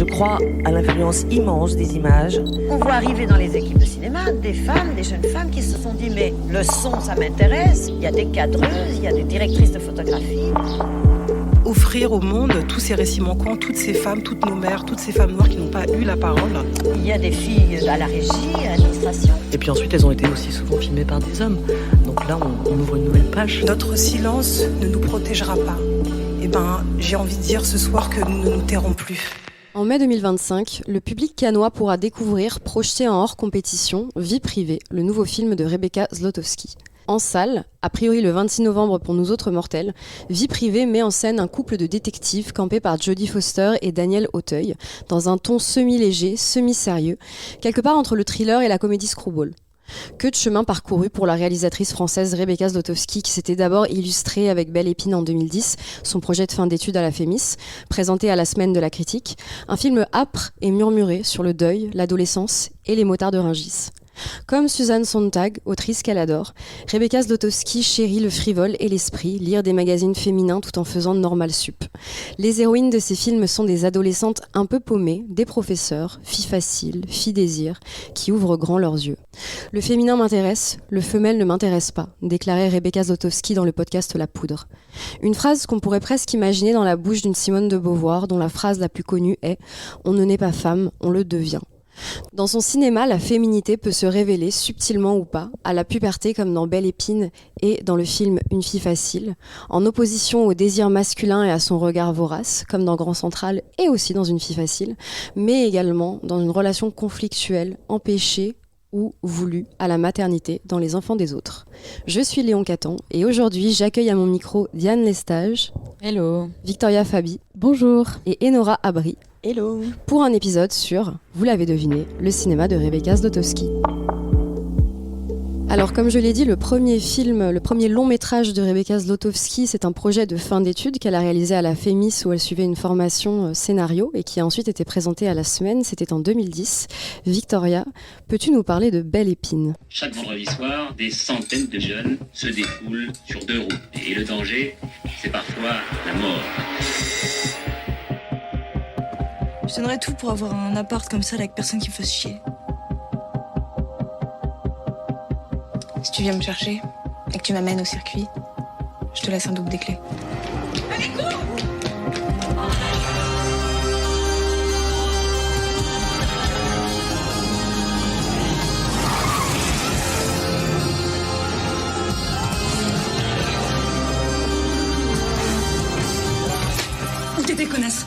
Je crois à l'influence immense des images. On voit arriver dans les équipes de cinéma des femmes, des jeunes femmes qui se sont dit mais le son ça m'intéresse, il y a des cadreuses, il y a des directrices de photographie. Offrir au monde tous ces récits manquants, toutes ces femmes, toutes nos mères, toutes ces femmes noires qui n'ont pas eu la parole. Il y a des filles à la régie, à l'administration. Et puis ensuite, elles ont été aussi souvent filmées par des hommes. Donc là, on ouvre une nouvelle page. Notre silence ne nous protégera pas. J'ai envie de dire ce soir que nous ne nous tairons plus. En mai 2025, le public cannois pourra découvrir, projeté en hors compétition, Vie privée, le nouveau film de Rebecca Zlotowski. En salle, a priori le 26 novembre pour nous autres mortels, Vie privée met en scène un couple de détectives campés par Jodie Foster et Daniel Auteuil, dans un ton semi-léger, semi-sérieux, quelque part entre le thriller et la comédie screwball. Que de chemin parcouru pour la réalisatrice française Rebecca Zlotowski, qui s'était d'abord illustrée avec Belle Épine en 2010, son projet de fin d'études à la Fémis, présenté à la Semaine de la Critique, un film âpre et murmuré sur le deuil, l'adolescence et les motards de Rungis. Comme Suzanne Sontag, autrice qu'elle adore, Rebecca Zlotowski chérit le frivole et l'esprit, lire des magazines féminins tout en faisant de normal sup. Les héroïnes de ces films sont des adolescentes un peu paumées, des professeurs, filles faciles, filles désir, qui ouvrent grand leurs yeux. Le féminin m'intéresse, le femelle ne m'intéresse pas, déclarait Rebecca Zlotowski dans le podcast La Poudre. Une phrase qu'on pourrait presque imaginer dans la bouche d'une Simone de Beauvoir, dont la phrase la plus connue est « On ne naît pas femme, on le devient ». Dans son cinéma, la féminité peut se révéler, subtilement ou pas, à la puberté comme dans Belle Épine et dans le film Une fille facile, en opposition au désir masculin et à son regard vorace, comme dans Grand Central et aussi dans Une fille facile, mais également dans une relation conflictuelle, empêchée ou voulue à la maternité dans Les enfants des autres. Je suis Léon Catan et aujourd'hui j'accueille à mon micro Diane Lestage. Hello. Victoria Fabi. Bonjour. Et Enora Abri. Hello. Pour un épisode sur, vous l'avez deviné, le cinéma de Rebecca Zlotowski. Alors comme je l'ai dit, le premier long métrage de Rebecca Zlotowski, c'est un projet de fin d'études qu'elle a réalisé à la Fémis où elle suivait une formation scénario et qui a ensuite été présenté à la Semaine, c'était en 2010. Victoria, peux-tu nous parler de Belle Épine ? Chaque vendredi soir, des centaines de jeunes se défoulent sur 2 routes. Et le danger, c'est parfois la mort. Je donnerais tout pour avoir un appart comme ça avec personne qui me fasse chier. Si tu viens me chercher et que tu m'amènes au circuit, je te laisse un double des clés. Allez, cours! Où t'étais, connasse?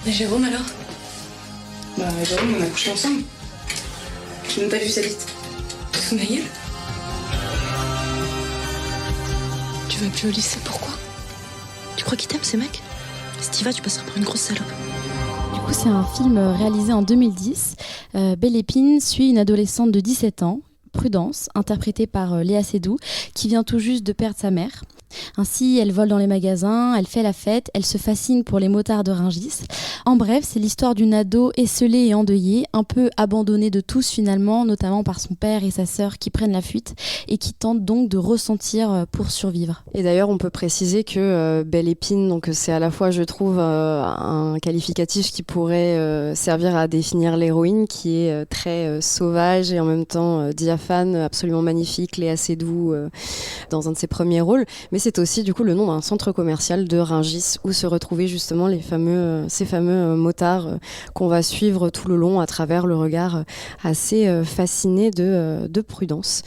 Et Jérôme alors? Jérôme, on a couché ensemble. J'ai même pas vu sa liste. Sous ma gueule? Tu vas plus au lycée, pourquoi? Tu crois qu'il t'aime, ces mecs? Si t'y vas, tu passeras pour une grosse salope. Du coup, c'est un film réalisé en 2010. Belle Épine suit une adolescente de 17 ans, Prudence, interprétée par Léa Seydoux, qui vient tout juste de perdre sa mère. Ainsi, elle vole dans les magasins, elle fait la fête, elle se fascine pour les motards de Rungis. En bref, c'est l'histoire d'une ado esseulée et endeuillée, un peu abandonnée de tous finalement, notamment par son père et sa sœur qui prennent la fuite et qui tentent donc de ressentir pour survivre. Et d'ailleurs, on peut préciser que Belle Épine, donc c'est à la fois, je trouve, un qualificatif qui pourrait servir à définir l'héroïne, qui est très sauvage et en même temps diaphane, absolument magnifique, Léa Seydoux dans un de ses premiers rôles. Mais c'est aussi du coup le nom d'un centre commercial de Rungis où se retrouvaient justement ces fameux motards qu'on va suivre tout le long à travers le regard assez fasciné de Prudence.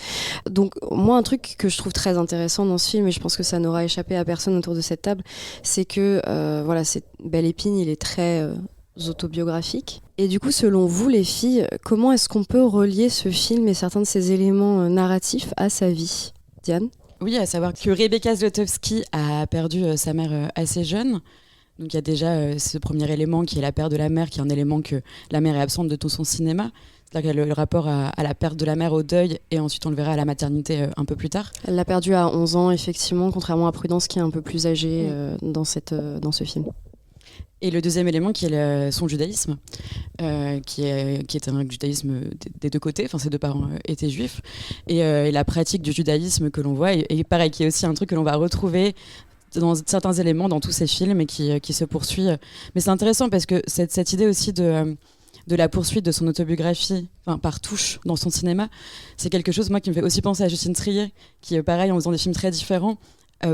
Donc moi, un truc que je trouve très intéressant dans ce film, et je pense que ça n'aura échappé à personne autour de cette table, c'est que c'est Belle Épine, il est très autobiographique. Et du coup, selon vous les filles, comment est-ce qu'on peut relier ce film et certains de ses éléments narratifs à sa vie ? Diane ? Oui, à savoir que Rebecca Zlotowski a perdu sa mère assez jeune. Donc il y a déjà ce premier élément qui est la perte de la mère, qui est un élément que la mère est absente de tout son cinéma. C'est-à-dire qu'il y a le rapport à la perte de la mère, au deuil, et ensuite on le verra à la maternité un peu plus tard. Elle l'a perdue à 11 ans, effectivement, contrairement à Prudence qui est un peu plus âgée dans ce film. Et le deuxième élément qui est son judaïsme, qui est un judaïsme des deux côtés, enfin ses deux parents étaient juifs, et la pratique du judaïsme que l'on voit, et pareil, qui est aussi un truc que l'on va retrouver dans certains éléments dans tous ces films et qui se poursuit. Mais c'est intéressant parce que cette idée aussi de la poursuite de son autobiographie, par touche dans son cinéma, c'est quelque chose moi qui me fait aussi penser à Justine Triet, qui pareil en faisant des films très différents,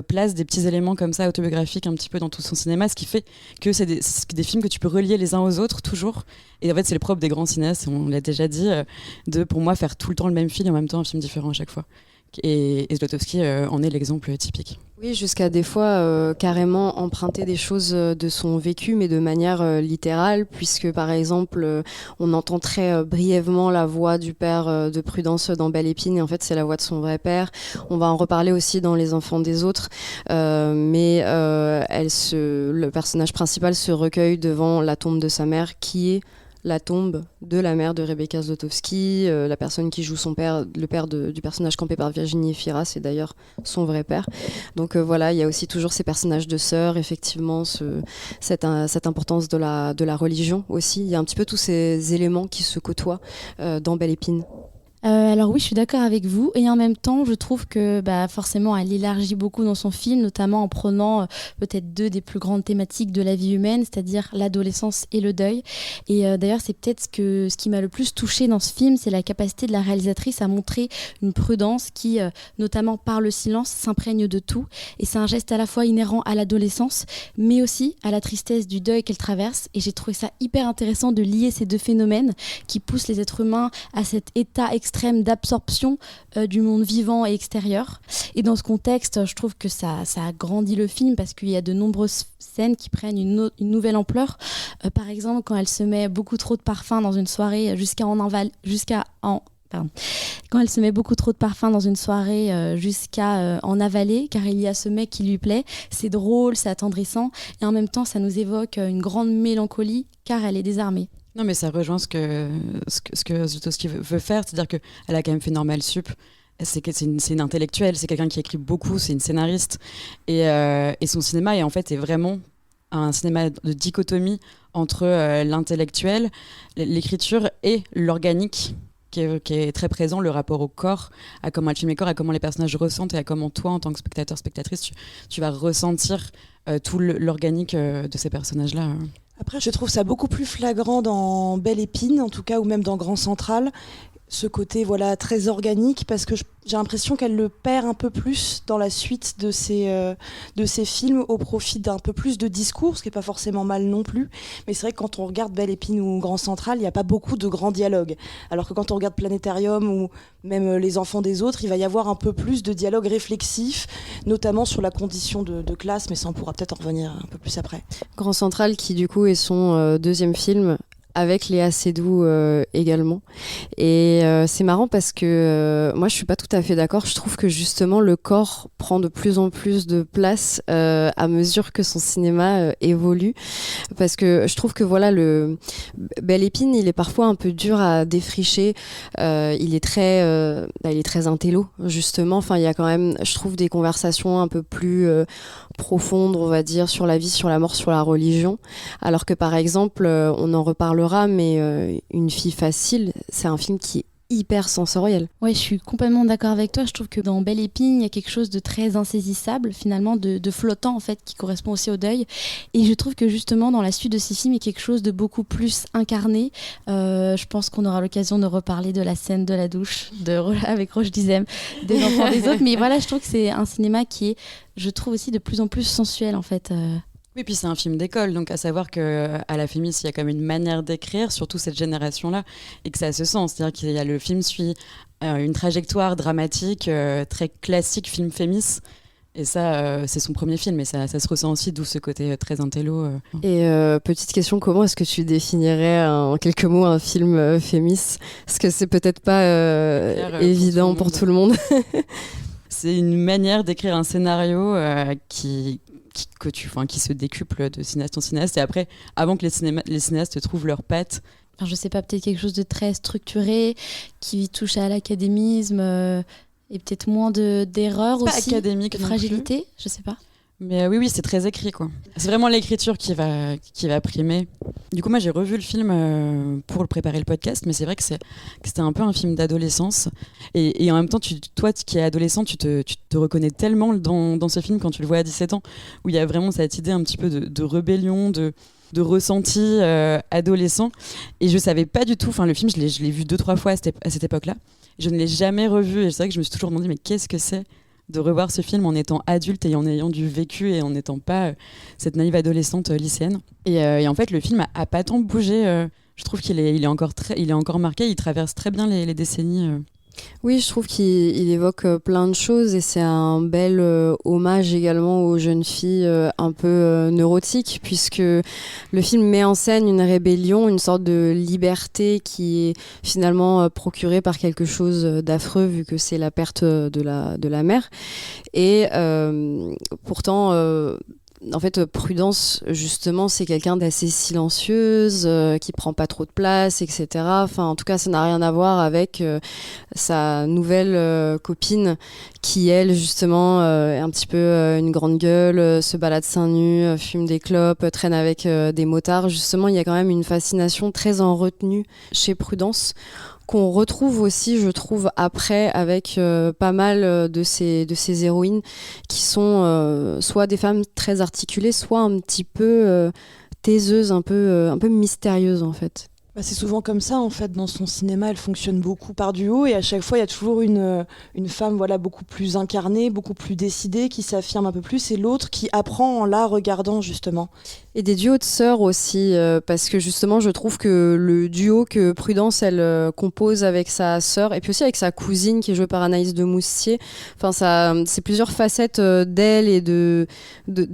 place des petits éléments comme ça autobiographiques un petit peu dans tout son cinéma, ce qui fait que c'est des films que tu peux relier les uns aux autres toujours. Et en fait c'est le propre des grands cinéastes, on l'a déjà dit, de pour moi faire tout le temps le même film et en même temps un film différent à chaque fois. Et Zlotowski en est l'exemple typique. Oui, jusqu'à des fois carrément emprunter des choses de son vécu, mais de manière littérale, puisque par exemple, on entend très brièvement la voix du père de Prudence dans Belle Épine, et en fait c'est la voix de son vrai père. On va en reparler aussi dans Les Enfants des autres, mais le personnage principal se recueille devant la tombe de sa mère, qui est la tombe de la mère de Rebecca Zlotowski, la personne qui joue son père, le père du personnage campé par Virginie Efira, c'est d'ailleurs son vrai père. Donc voilà, il y a aussi toujours ces personnages de sœurs, effectivement, cette importance de la religion aussi. Il y a un petit peu tous ces éléments qui se côtoient dans Belle Épine. Alors oui, je suis d'accord avec vous, et en même temps, je trouve que forcément, elle élargit beaucoup dans son film, notamment en prenant peut-être deux des plus grandes thématiques de la vie humaine, c'est-à-dire l'adolescence et le deuil. Et d'ailleurs, c'est peut-être ce qui m'a le plus touchée dans ce film, c'est la capacité de la réalisatrice à montrer une Prudence qui, notamment par le silence, s'imprègne de tout. Et c'est un geste à la fois inhérent à l'adolescence, mais aussi à la tristesse du deuil qu'elle traverse. Et j'ai trouvé ça hyper intéressant de lier ces deux phénomènes qui poussent les êtres humains à cet état extrême d'absorption du monde vivant et extérieur. Et dans ce contexte, je trouve que ça agrandit le film parce qu'il y a de nombreuses scènes qui prennent une nouvelle ampleur. Par exemple, quand elle se met beaucoup trop de parfum dans une soirée quand elle se met beaucoup trop de parfum dans une soirée jusqu'à en avaler, car il y a ce mec qui lui plaît, c'est drôle, c'est attendrissant, et en même temps ça nous évoque une grande mélancolie, car elle est désarmée. Non, mais ça rejoint ce que Zlotowski veut faire, c'est-à-dire qu'elle a quand même fait Normal Sup. C'est une intellectuelle, c'est quelqu'un qui écrit beaucoup, c'est une scénariste. Et son cinéma est vraiment un cinéma de dichotomie entre l'intellectuel, l'écriture et l'organique, qui est très présent, le rapport au corps, à comment elle filme les corps, à comment les personnages ressentent et à comment toi, en tant que spectateur, spectatrice, tu vas ressentir tout l'organique de ces personnages-là. Après, je trouve ça beaucoup plus flagrant dans Belle Épine, en tout cas, ou même dans Grand Central, ce côté très organique, parce que j'ai l'impression qu'elle le perd un peu plus dans la suite de ces films au profit d'un peu plus de discours, ce qui n'est pas forcément mal non plus. Mais c'est vrai que quand on regarde Belle Épine ou Grand Central, il n'y a pas beaucoup de grands dialogues. Alors que quand on regarde Planétarium ou même Les Enfants des autres, il va y avoir un peu plus de dialogues réflexifs, notamment sur la condition de classe, mais ça on pourra peut-être en revenir un peu plus après. Grand Central qui du coup est son deuxième film, avec Léa Seydoux également. Et c'est marrant parce que moi je suis pas tout à fait d'accord. Je trouve que justement le corps prend de plus en plus de place à mesure que son cinéma évolue. Parce que je trouve que le Belle Épine, il est parfois un peu dur à défricher. Il est très intello, justement. Enfin, il y a quand même, je trouve, des conversations un peu plus profondes, on va dire, sur la vie, sur la mort, sur la religion. Alors que par exemple, on en reparlera, mais Une fille facile, c'est un film qui est hyper sensoriel. Ouais, je suis complètement d'accord avec toi. Je trouve que dans Belle Épine, il y a quelque chose de très insaisissable, finalement, de flottant, en fait, qui correspond aussi au deuil. Et je trouve que justement, dans la suite de ces films, il y a quelque chose de beaucoup plus incarné. Je pense qu'on aura l'occasion de reparler de la scène de la douche avec Roche Dizem, des Enfants des autres. Mais voilà, je trouve que c'est un cinéma qui est, je trouve aussi, de plus en plus sensuel, en fait. Oui, puis c'est un film d'école, donc à savoir qu'à la Fémis, il y a quand même une manière d'écrire, surtout cette génération-là, et que ça se sent. C'est-à-dire que le film suit une trajectoire dramatique très classique, film Fémis. Et ça, c'est son premier film, et ça se ressent aussi, d'où ce côté très intello. Et petite question, comment est-ce que tu définirais en quelques mots un film Fémis ? Parce que c'est peut-être pas évident pour tout le monde. C'est une manière d'écrire un scénario qui se décuple de cinéaste en cinéaste, et après, avant que les cinéastes trouvent leurs pattes. Enfin, je sais pas, peut-être quelque chose de très structuré, qui touche à l'académisme, et peut-être moins d'erreurs aussi, académique de fragilité, je sais pas. Mais oui, c'est très écrit, quoi. C'est vraiment l'écriture qui va primer. Du coup, moi, j'ai revu le film pour préparer le podcast, mais c'est vrai que c'était un peu un film d'adolescence. Et en même temps, toi qui es adolescent, tu te reconnais tellement dans ce film quand tu le vois à 17 ans, où il y a vraiment cette idée un petit peu de rébellion, de ressenti adolescent. Et je savais pas du tout, le film, je l'ai vu 2-3 fois à cette époque-là. Je ne l'ai jamais revu, et c'est vrai que je me suis toujours demandé, mais qu'est-ce que c'est de revoir ce film en étant adulte et en ayant du vécu et en n'étant pas cette naïve adolescente lycéenne. Et en fait, le film a pas tant bougé. Je trouve qu'il est encore marqué. Il traverse très bien les décennies. Oui, je trouve qu'il évoque plein de choses et c'est un bel hommage également aux jeunes filles un peu neurotiques, puisque le film met en scène une rébellion, une sorte de liberté qui est finalement procurée par quelque chose d'affreux, vu que c'est la perte de la mère. Et pourtant... En fait, Prudence, justement, c'est quelqu'un d'assez silencieuse, qui prend pas trop de place, etc. Enfin, en tout cas, ça n'a rien à voir avec sa nouvelle copine, qui, elle, justement, est un petit peu une grande gueule, se balade seins nus, fume des clopes, traîne avec des motards. Justement, il y a quand même une fascination très en retenue chez Prudence, qu'on retrouve aussi, je trouve, après avec pas mal de ces héroïnes qui sont soit des femmes très articulées, soit un petit peu taiseuses, un peu mystérieuses en fait. C'est souvent comme ça en fait dans son cinéma, elle fonctionne beaucoup par duo et à chaque fois il y a toujours une femme beaucoup plus incarnée, beaucoup plus décidée qui s'affirme un peu plus et l'autre qui apprend en la regardant justement. Et des duos de sœurs aussi, parce que justement je trouve que le duo que Prudence elle compose avec sa sœur et puis aussi avec sa cousine qui est jouée par Anaïs de Moustier, c'est plusieurs facettes d'elle et de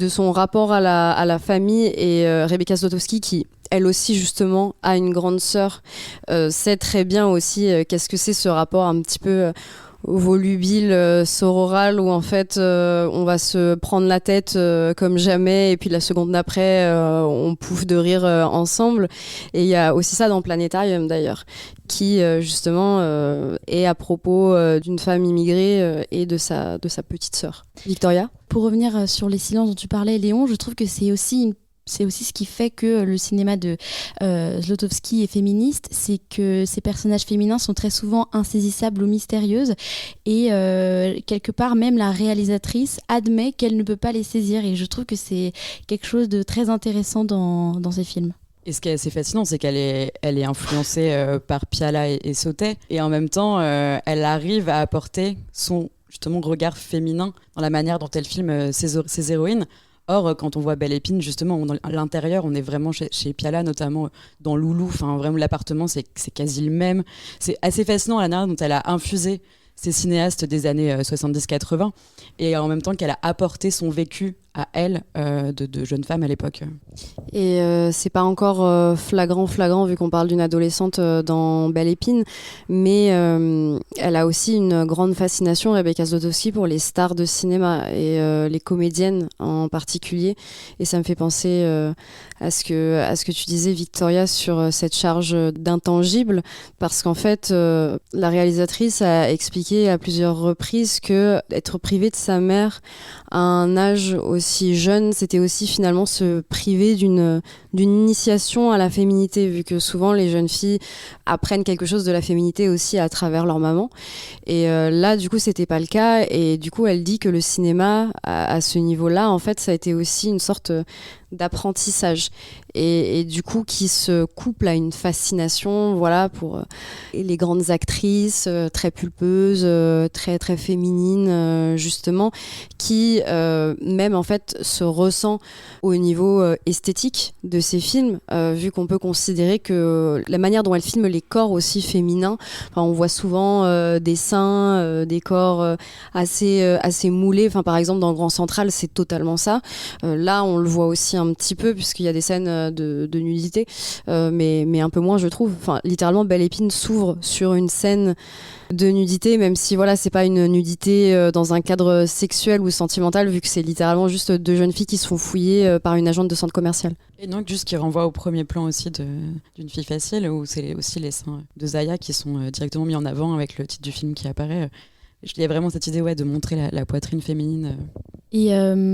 son rapport à la famille et Rebecca Zlotowski qui elle aussi justement a une grande sœur, sait très bien aussi qu'est-ce que c'est ce rapport un petit peu volubile, sororal, où en fait on va se prendre la tête comme jamais et puis la seconde d'après on pouffe de rire ensemble. Et il y a aussi ça dans Planétarium d'ailleurs, qui justement est à propos d'une femme immigrée et de sa petite sœur. Victoria ? Pour revenir sur les silences dont tu parlais, Léon, je trouve que c'est aussi ce qui fait que le cinéma de Zlotowski est féministe, c'est que ces personnages féminins sont très souvent insaisissables ou mystérieuses et quelque part même la réalisatrice admet qu'elle ne peut pas les saisir et je trouve que c'est quelque chose de très intéressant dans ces films. Et ce qui est assez fascinant, c'est qu'elle est influencée par Piala et Sautet et en même temps elle arrive à apporter son justement regard féminin dans la manière dont elle filme ses héroïnes. Or, quand on voit Belle Épine, justement, à l'intérieur, on est vraiment chez Piala, notamment dans Loulou. Enfin, vraiment, l'appartement, c'est quasi le même. C'est assez fascinant la manière dont elle a infusé ces cinéastes des années 70-80 et en même temps qu'elle a apporté son vécu à elle de jeune femme à l'époque. Et c'est pas encore flagrant vu qu'on parle d'une adolescente dans Belle Épine, mais elle a aussi une grande fascination, Rebecca Zlotowski, pour les stars de cinéma et les comédiennes en particulier. Et ça me fait penser à ce que tu disais, Victoria, sur cette charge d'intangible, parce qu'en fait, la réalisatrice a expliqué à plusieurs reprises que être privée de sa mère à un âge aussi jeune, c'était aussi finalement se priver d'une initiation à la féminité, vu que souvent les jeunes filles apprennent quelque chose de la féminité aussi à travers leur maman. Et là, du coup, c'était pas le cas. Et du coup, elle dit que le cinéma, à ce niveau-là, en fait, ça a été aussi une sorte d'apprentissage et du coup qui se couple à une fascination pour les grandes actrices très pulpeuses, très très féminines justement, qui même en fait se ressent au niveau esthétique de ces films, vu qu'on peut considérer que la manière dont elle filme les corps aussi féminins, on voit souvent des seins, des corps assez moulés, par exemple dans Grand Central c'est totalement ça, là on le voit aussi un petit peu puisqu'il y a des scènes de nudité, mais un peu moins je trouve. Littéralement Belle Épine s'ouvre sur une scène de nudité, même si c'est pas une nudité dans un cadre sexuel ou sentimental, vu que c'est littéralement juste deux jeunes filles qui se font fouiller par une agente de centre commercial. Et donc juste qui renvoie au premier plan aussi d'une fille facile, où c'est aussi les seins de Zaya qui sont directement mis en avant avec le titre du film qui apparaît. Il y a vraiment cette idée de montrer la poitrine féminine Et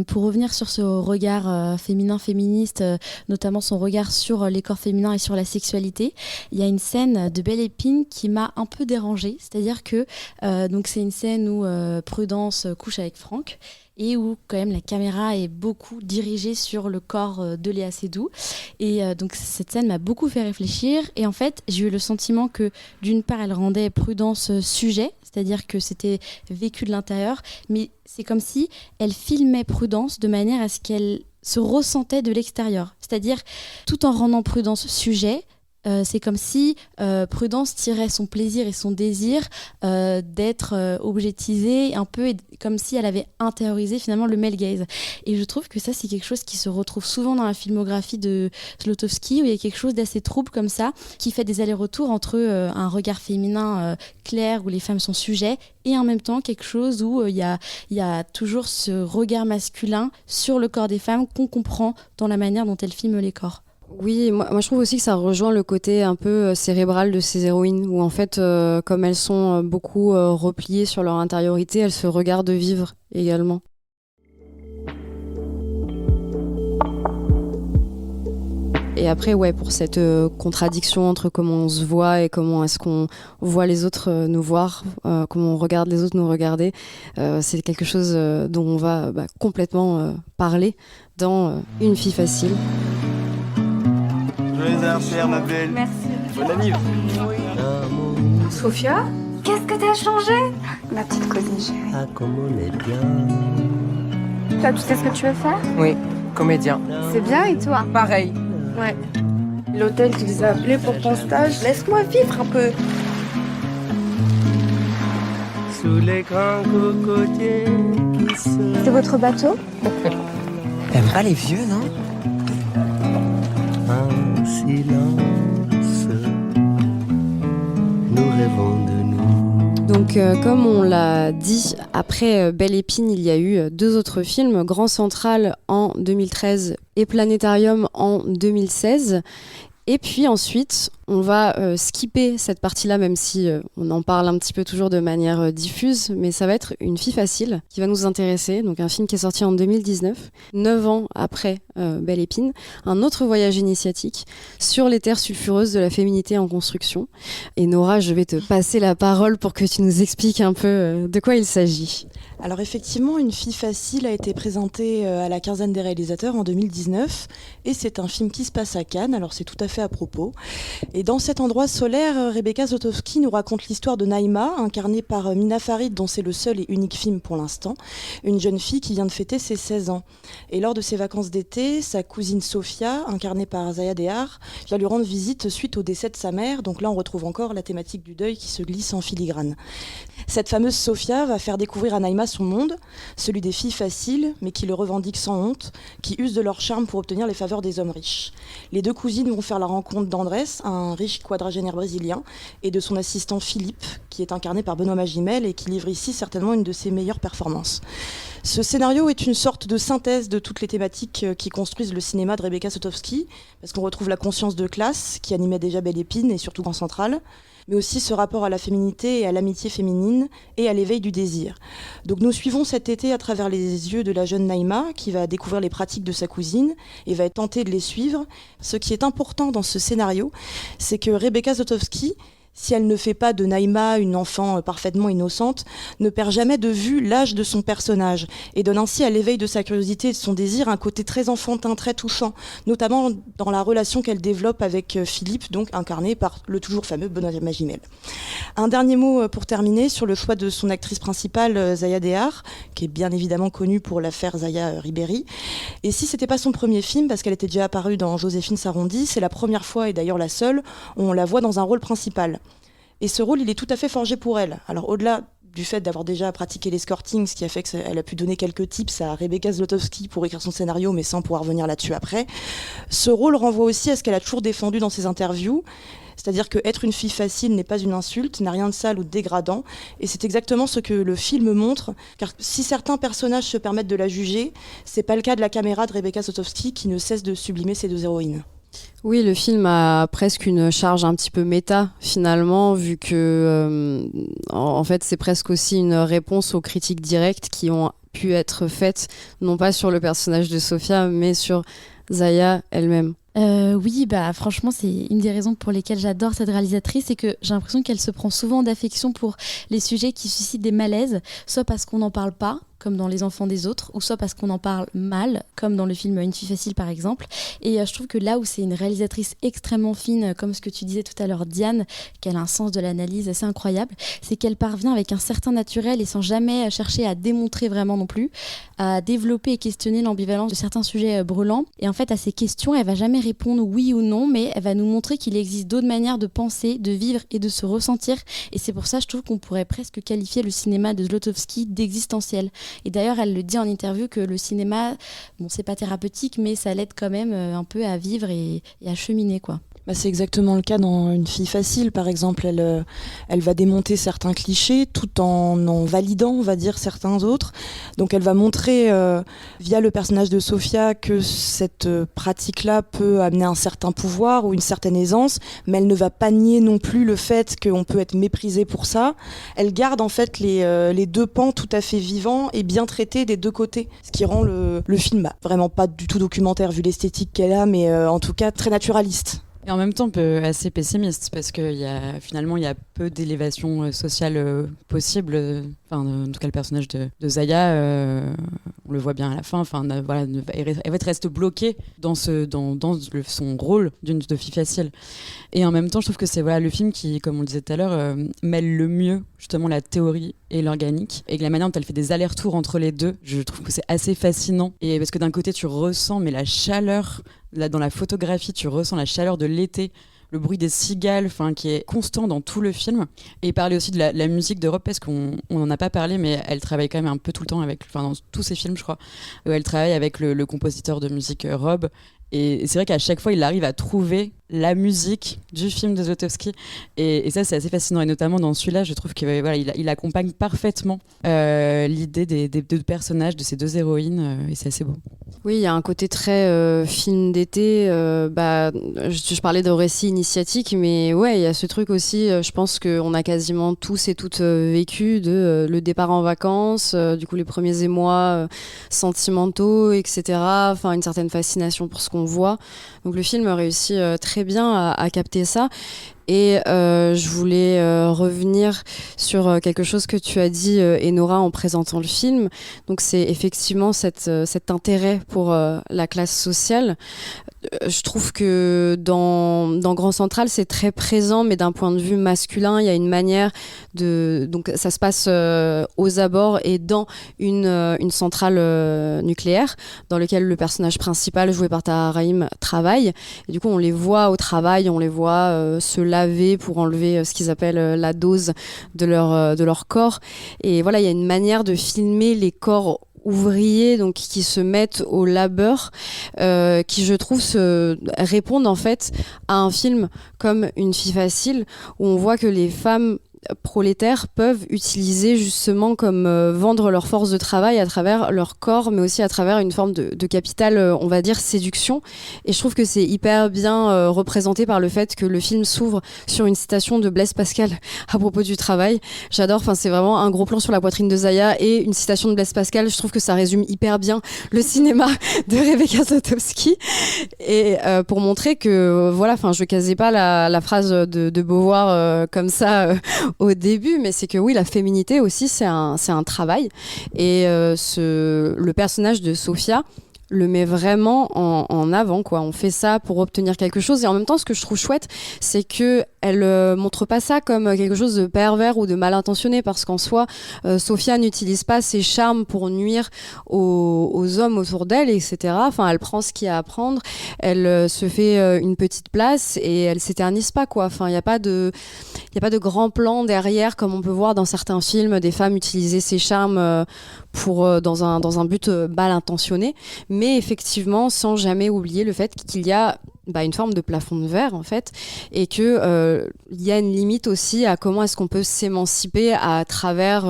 pour revenir sur ce regard féminin, féministe, notamment son regard sur les corps féminins et sur la sexualité, il y a une scène de Belle Épine qui m'a un peu dérangée. C'est-à-dire que donc c'est une scène où Prudence couche avec Franck et où quand même la caméra est beaucoup dirigée sur le corps de Léa Seydoux. Et donc cette scène m'a beaucoup fait réfléchir. Et en fait, j'ai eu le sentiment que d'une part, elle rendait Prudence sujet, c'est-à-dire que c'était vécu de l'intérieur, mais c'est comme si elle filmait Prudence de manière à ce qu'elle se ressentait de l'extérieur. C'est-à-dire, tout en rendant Prudence sujet, c'est comme si Prudence tirait son plaisir et son désir d'être objetisée, un peu comme si elle avait intériorisé finalement le male gaze. Et je trouve que ça, c'est quelque chose qui se retrouve souvent dans la filmographie de Zlotowski, où il y a quelque chose d'assez trouble comme ça, qui fait des allers-retours entre un regard féminin clair, où les femmes sont sujets, et en même temps quelque chose où il y a toujours ce regard masculin sur le corps des femmes qu'on comprend dans la manière dont elle filme les corps. Oui, moi je trouve aussi que ça rejoint le côté un peu cérébral de ces héroïnes, où en fait, comme elles sont beaucoup repliées sur leur intériorité, elles se regardent vivre également. Et après, ouais, pour cette contradiction entre comment on se voit et comment est-ce qu'on voit les autres nous voir, comment on regarde les autres nous regarder, c'est quelque chose dont on va complètement parler dans Une fille facile. Joyeux anniversaire, ma belle. Merci. Bonne année. Sophia, qu'est-ce que t'as changé? Ma petite cousine chérie. Ah, comme on est bien. Toi, tu sais ce que tu veux faire? Oui, comédien. C'est bien, et toi? Pareil. Ouais. L'hôtel qui les a appelés pour ton stage, laisse-moi vivre un peu. Sous les grands cocotiers qui se... C'est votre bateau? T'aimes pas les vieux, non? En silence, nous rêvons de nous. Donc comme on l'a dit, après Belle Épine, il y a eu 2 autres films, Grand Central en 2013 et Planétarium en 2016. Et puis ensuite, on va skipper cette partie-là, même si on en parle un petit peu toujours de manière diffuse, mais ça va être Une fille facile qui va nous intéresser. Donc un film qui est sorti en 2019, 9 ans après Belle Épine. Un autre voyage initiatique sur les terres sulfureuses de la féminité en construction. Et Nora, je vais te passer la parole pour que tu nous expliques un peu de quoi il s'agit. Alors effectivement, Une fille facile a été présentée à la quinzaine des réalisateurs en 2019 et c'est un film qui se passe à Cannes, alors c'est tout à fait à propos. Et dans cet endroit solaire, Rebecca Zlotowski nous raconte l'histoire de Naïma, incarnée par Mina Farid, dont c'est le seul et unique film pour l'instant, une jeune fille qui vient de fêter ses 16 ans. Et lors de ses vacances d'été, sa cousine Sophia, incarnée par Zaya Dehar, vient lui rendre visite suite au décès de sa mère, donc là on retrouve encore la thématique du deuil qui se glisse en filigrane. Cette fameuse Sophia va faire découvrir à Naïma son monde, celui des filles faciles, mais qui le revendiquent sans honte, qui usent de leur charme pour obtenir les faveurs des hommes riches. Les 2 cousines vont faire la rencontre d'Andrés, un riche quadragénaire brésilien, et de son assistant Philippe, qui est incarné par Benoît Magimel et qui livre ici certainement une de ses meilleures performances. Ce scénario est une sorte de synthèse de toutes les thématiques qui construisent le cinéma de Rebecca Zlotowski, parce qu'on retrouve la conscience de classe, qui animait déjà Belle Épine et surtout Grand Central, mais aussi ce rapport à la féminité et à l'amitié féminine et à l'éveil du désir. Donc nous suivons cet été à travers les yeux de la jeune Naïma qui va découvrir les pratiques de sa cousine et va être tentée de les suivre. Ce qui est important dans ce scénario, c'est que Rebecca Zlotowski, si elle ne fait pas de Naïma une enfant parfaitement innocente, ne perd jamais de vue l'âge de son personnage et donne ainsi à l'éveil de sa curiosité et de son désir un côté très enfantin, très touchant, notamment dans la relation qu'elle développe avec Philippe, donc incarné par le toujours fameux Benoît Magimel. Un dernier mot pour terminer sur le choix de son actrice principale, Zaya Dehar, qui est bien évidemment connue pour l'affaire Zaya Ribéry. Et si c'était pas son premier film, parce qu'elle était déjà apparue dans Joséphine Sarondy, c'est la première fois, et d'ailleurs la seule, où on la voit dans un rôle principal. Et ce rôle, il est tout à fait forgé pour elle. Alors au-delà du fait d'avoir déjà pratiqué l'escorting, ce qui a fait qu'elle a pu donner quelques tips à Rebecca Zlotowski pour écrire son scénario, mais sans pouvoir revenir là-dessus après, ce rôle renvoie aussi à ce qu'elle a toujours défendu dans ses interviews, c'est-à-dire qu'être une fille facile n'est pas une insulte, n'a rien de sale ou de dégradant, et c'est exactement ce que le film montre, car si certains personnages se permettent de la juger, c'est pas le cas de la caméra de Rebecca Zlotowski qui ne cesse de sublimer ses 2 héroïnes. Oui, le film a presque une charge un petit peu méta finalement, vu que en fait c'est presque aussi une réponse aux critiques directes qui ont pu être faites, non pas sur le personnage de Sofia, mais sur Zaya elle-même. Oui, franchement, c'est une des raisons pour lesquelles j'adore cette réalisatrice, c'est que j'ai l'impression qu'elle se prend souvent d'affection pour les sujets qui suscitent des malaises, soit parce qu'on n'en parle pas, comme dans Les enfants des autres, ou soit parce qu'on en parle mal, comme dans le film Une fille facile par exemple. Et je trouve que là où c'est une réalisatrice extrêmement fine, comme ce que tu disais tout à l'heure Diane, qu'elle a un sens de l'analyse assez incroyable, c'est qu'elle parvient avec un certain naturel et sans jamais chercher à démontrer vraiment non plus, à développer et questionner l'ambivalence de certains sujets brûlants. Et en fait, à ces questions, elle va jamais répondre oui ou non, mais elle va nous montrer qu'il existe d'autres manières de penser, de vivre et de se ressentir. Et c'est pour ça, je trouve qu'on pourrait presque qualifier le cinéma de Zlotowski d'existentiel. Et d'ailleurs, elle le dit en interview que le cinéma, bon, c'est pas thérapeutique, mais ça l'aide quand même un peu à vivre et à cheminer, quoi. C'est exactement le cas dans Une fille facile, par exemple. Elle va démonter certains clichés tout en validant, on va dire, certains autres. Donc elle va montrer, via le personnage de Sofia, que cette pratique-là peut amener un certain pouvoir ou une certaine aisance, mais elle ne va pas nier non plus le fait qu'on peut être méprisé pour ça. Elle garde en fait les deux pans tout à fait vivants et bien traités des deux côtés, ce qui rend le film vraiment pas du tout documentaire vu l'esthétique qu'elle a, mais en tout cas très naturaliste. Et en même temps, assez pessimiste, parce qu'il finalement, il y a peu d'élévation sociale possible. En tout cas, le personnage de Zaya, on le voit bien à la fin. Elle reste bloquée dans son rôle de fille facile. Et en même temps, je trouve que c'est le film qui, comme on le disait tout à l'heure, mêle le mieux justement la théorie et l'organique. Et que la manière dont elle fait des allers-retours entre les deux, je trouve que c'est assez fascinant. Et parce que d'un côté, tu ressens la chaleur. Là, dans la photographie, tu ressens la chaleur de l'été, le bruit des cigales, qui est constant dans tout le film. Et parler aussi de la musique de Rob, parce qu'on n'en a pas parlé, mais elle travaille quand même un peu tout le temps dans tous ses films, je crois, où elle travaille avec le compositeur de musique Rob. Et c'est vrai qu'à chaque fois, il arrive à trouver la musique du film de Zlotowski. Et ça, c'est assez fascinant. Et notamment dans celui-là, je trouve qu'il il accompagne parfaitement l'idée des deux personnages, de ces deux héroïnes. Et c'est assez beau. Oui, il y a un côté très film d'été. Je parlais de récit initiatique, mais ouais, il y a ce truc aussi. Je pense qu'on a quasiment tous et toutes vécu le départ en vacances, du coup les premiers émois sentimentaux, etc. Enfin, une certaine fascination pour ce qu'on voit. Donc le film réussit très bien à capter ça. Et je voulais revenir sur quelque chose que tu as dit, Enora, en présentant le film. Donc c'est effectivement cet intérêt pour la classe sociale. Je trouve que dans Grand Central, c'est très présent, mais d'un point de vue masculin, il y a une manière donc ça se passe aux abords et dans une centrale nucléaire, dans laquelle le personnage principal, joué par Tahar Rahim, travaille. Et du coup, on les voit au travail, on les voit se laver pour enlever ce qu'ils appellent la dose de leur corps. Et voilà, il y a une manière de filmer les corps ouvriers donc qui se mettent au labeur, qui je trouve répondent en fait à un film comme Une fille facile, où on voit que les femmes prolétaires peuvent utiliser justement comme vendre leur force de travail à travers leur corps, mais aussi à travers une forme de capital, on va dire séduction. Et je trouve que c'est hyper bien représenté par le fait que le film s'ouvre sur une citation de Blaise Pascal à propos du travail. J'adore, c'est vraiment un gros plan sur la poitrine de Zaya et une citation de Blaise Pascal. Je trouve que ça résume hyper bien le cinéma de Rebecca Zlotowski. Et pour montrer que je casais pas la phrase de Beauvoir comme ça au début, mais c'est que oui, la féminité aussi, c'est un travail. Et le personnage de Sofia le met vraiment en avant, quoi. On fait ça pour obtenir quelque chose. Et en même temps, ce que je trouve chouette, c'est que elle montre pas ça comme quelque chose de pervers ou de mal intentionné, parce qu'en soi, Sofia n'utilise pas ses charmes pour nuire aux hommes autour d'elle, etc. Enfin, elle prend ce qu'il y a à prendre, elle se fait une petite place et elle s'éternise pas, quoi. Enfin, il y a pas de grand plan derrière, comme on peut voir dans certains films, des femmes utiliser ses charmes dans un but mal intentionné, mais effectivement sans jamais oublier le fait qu'il y a une forme de plafond de verre en fait, et que il y a une limite aussi à comment est-ce qu'on peut s'émanciper à travers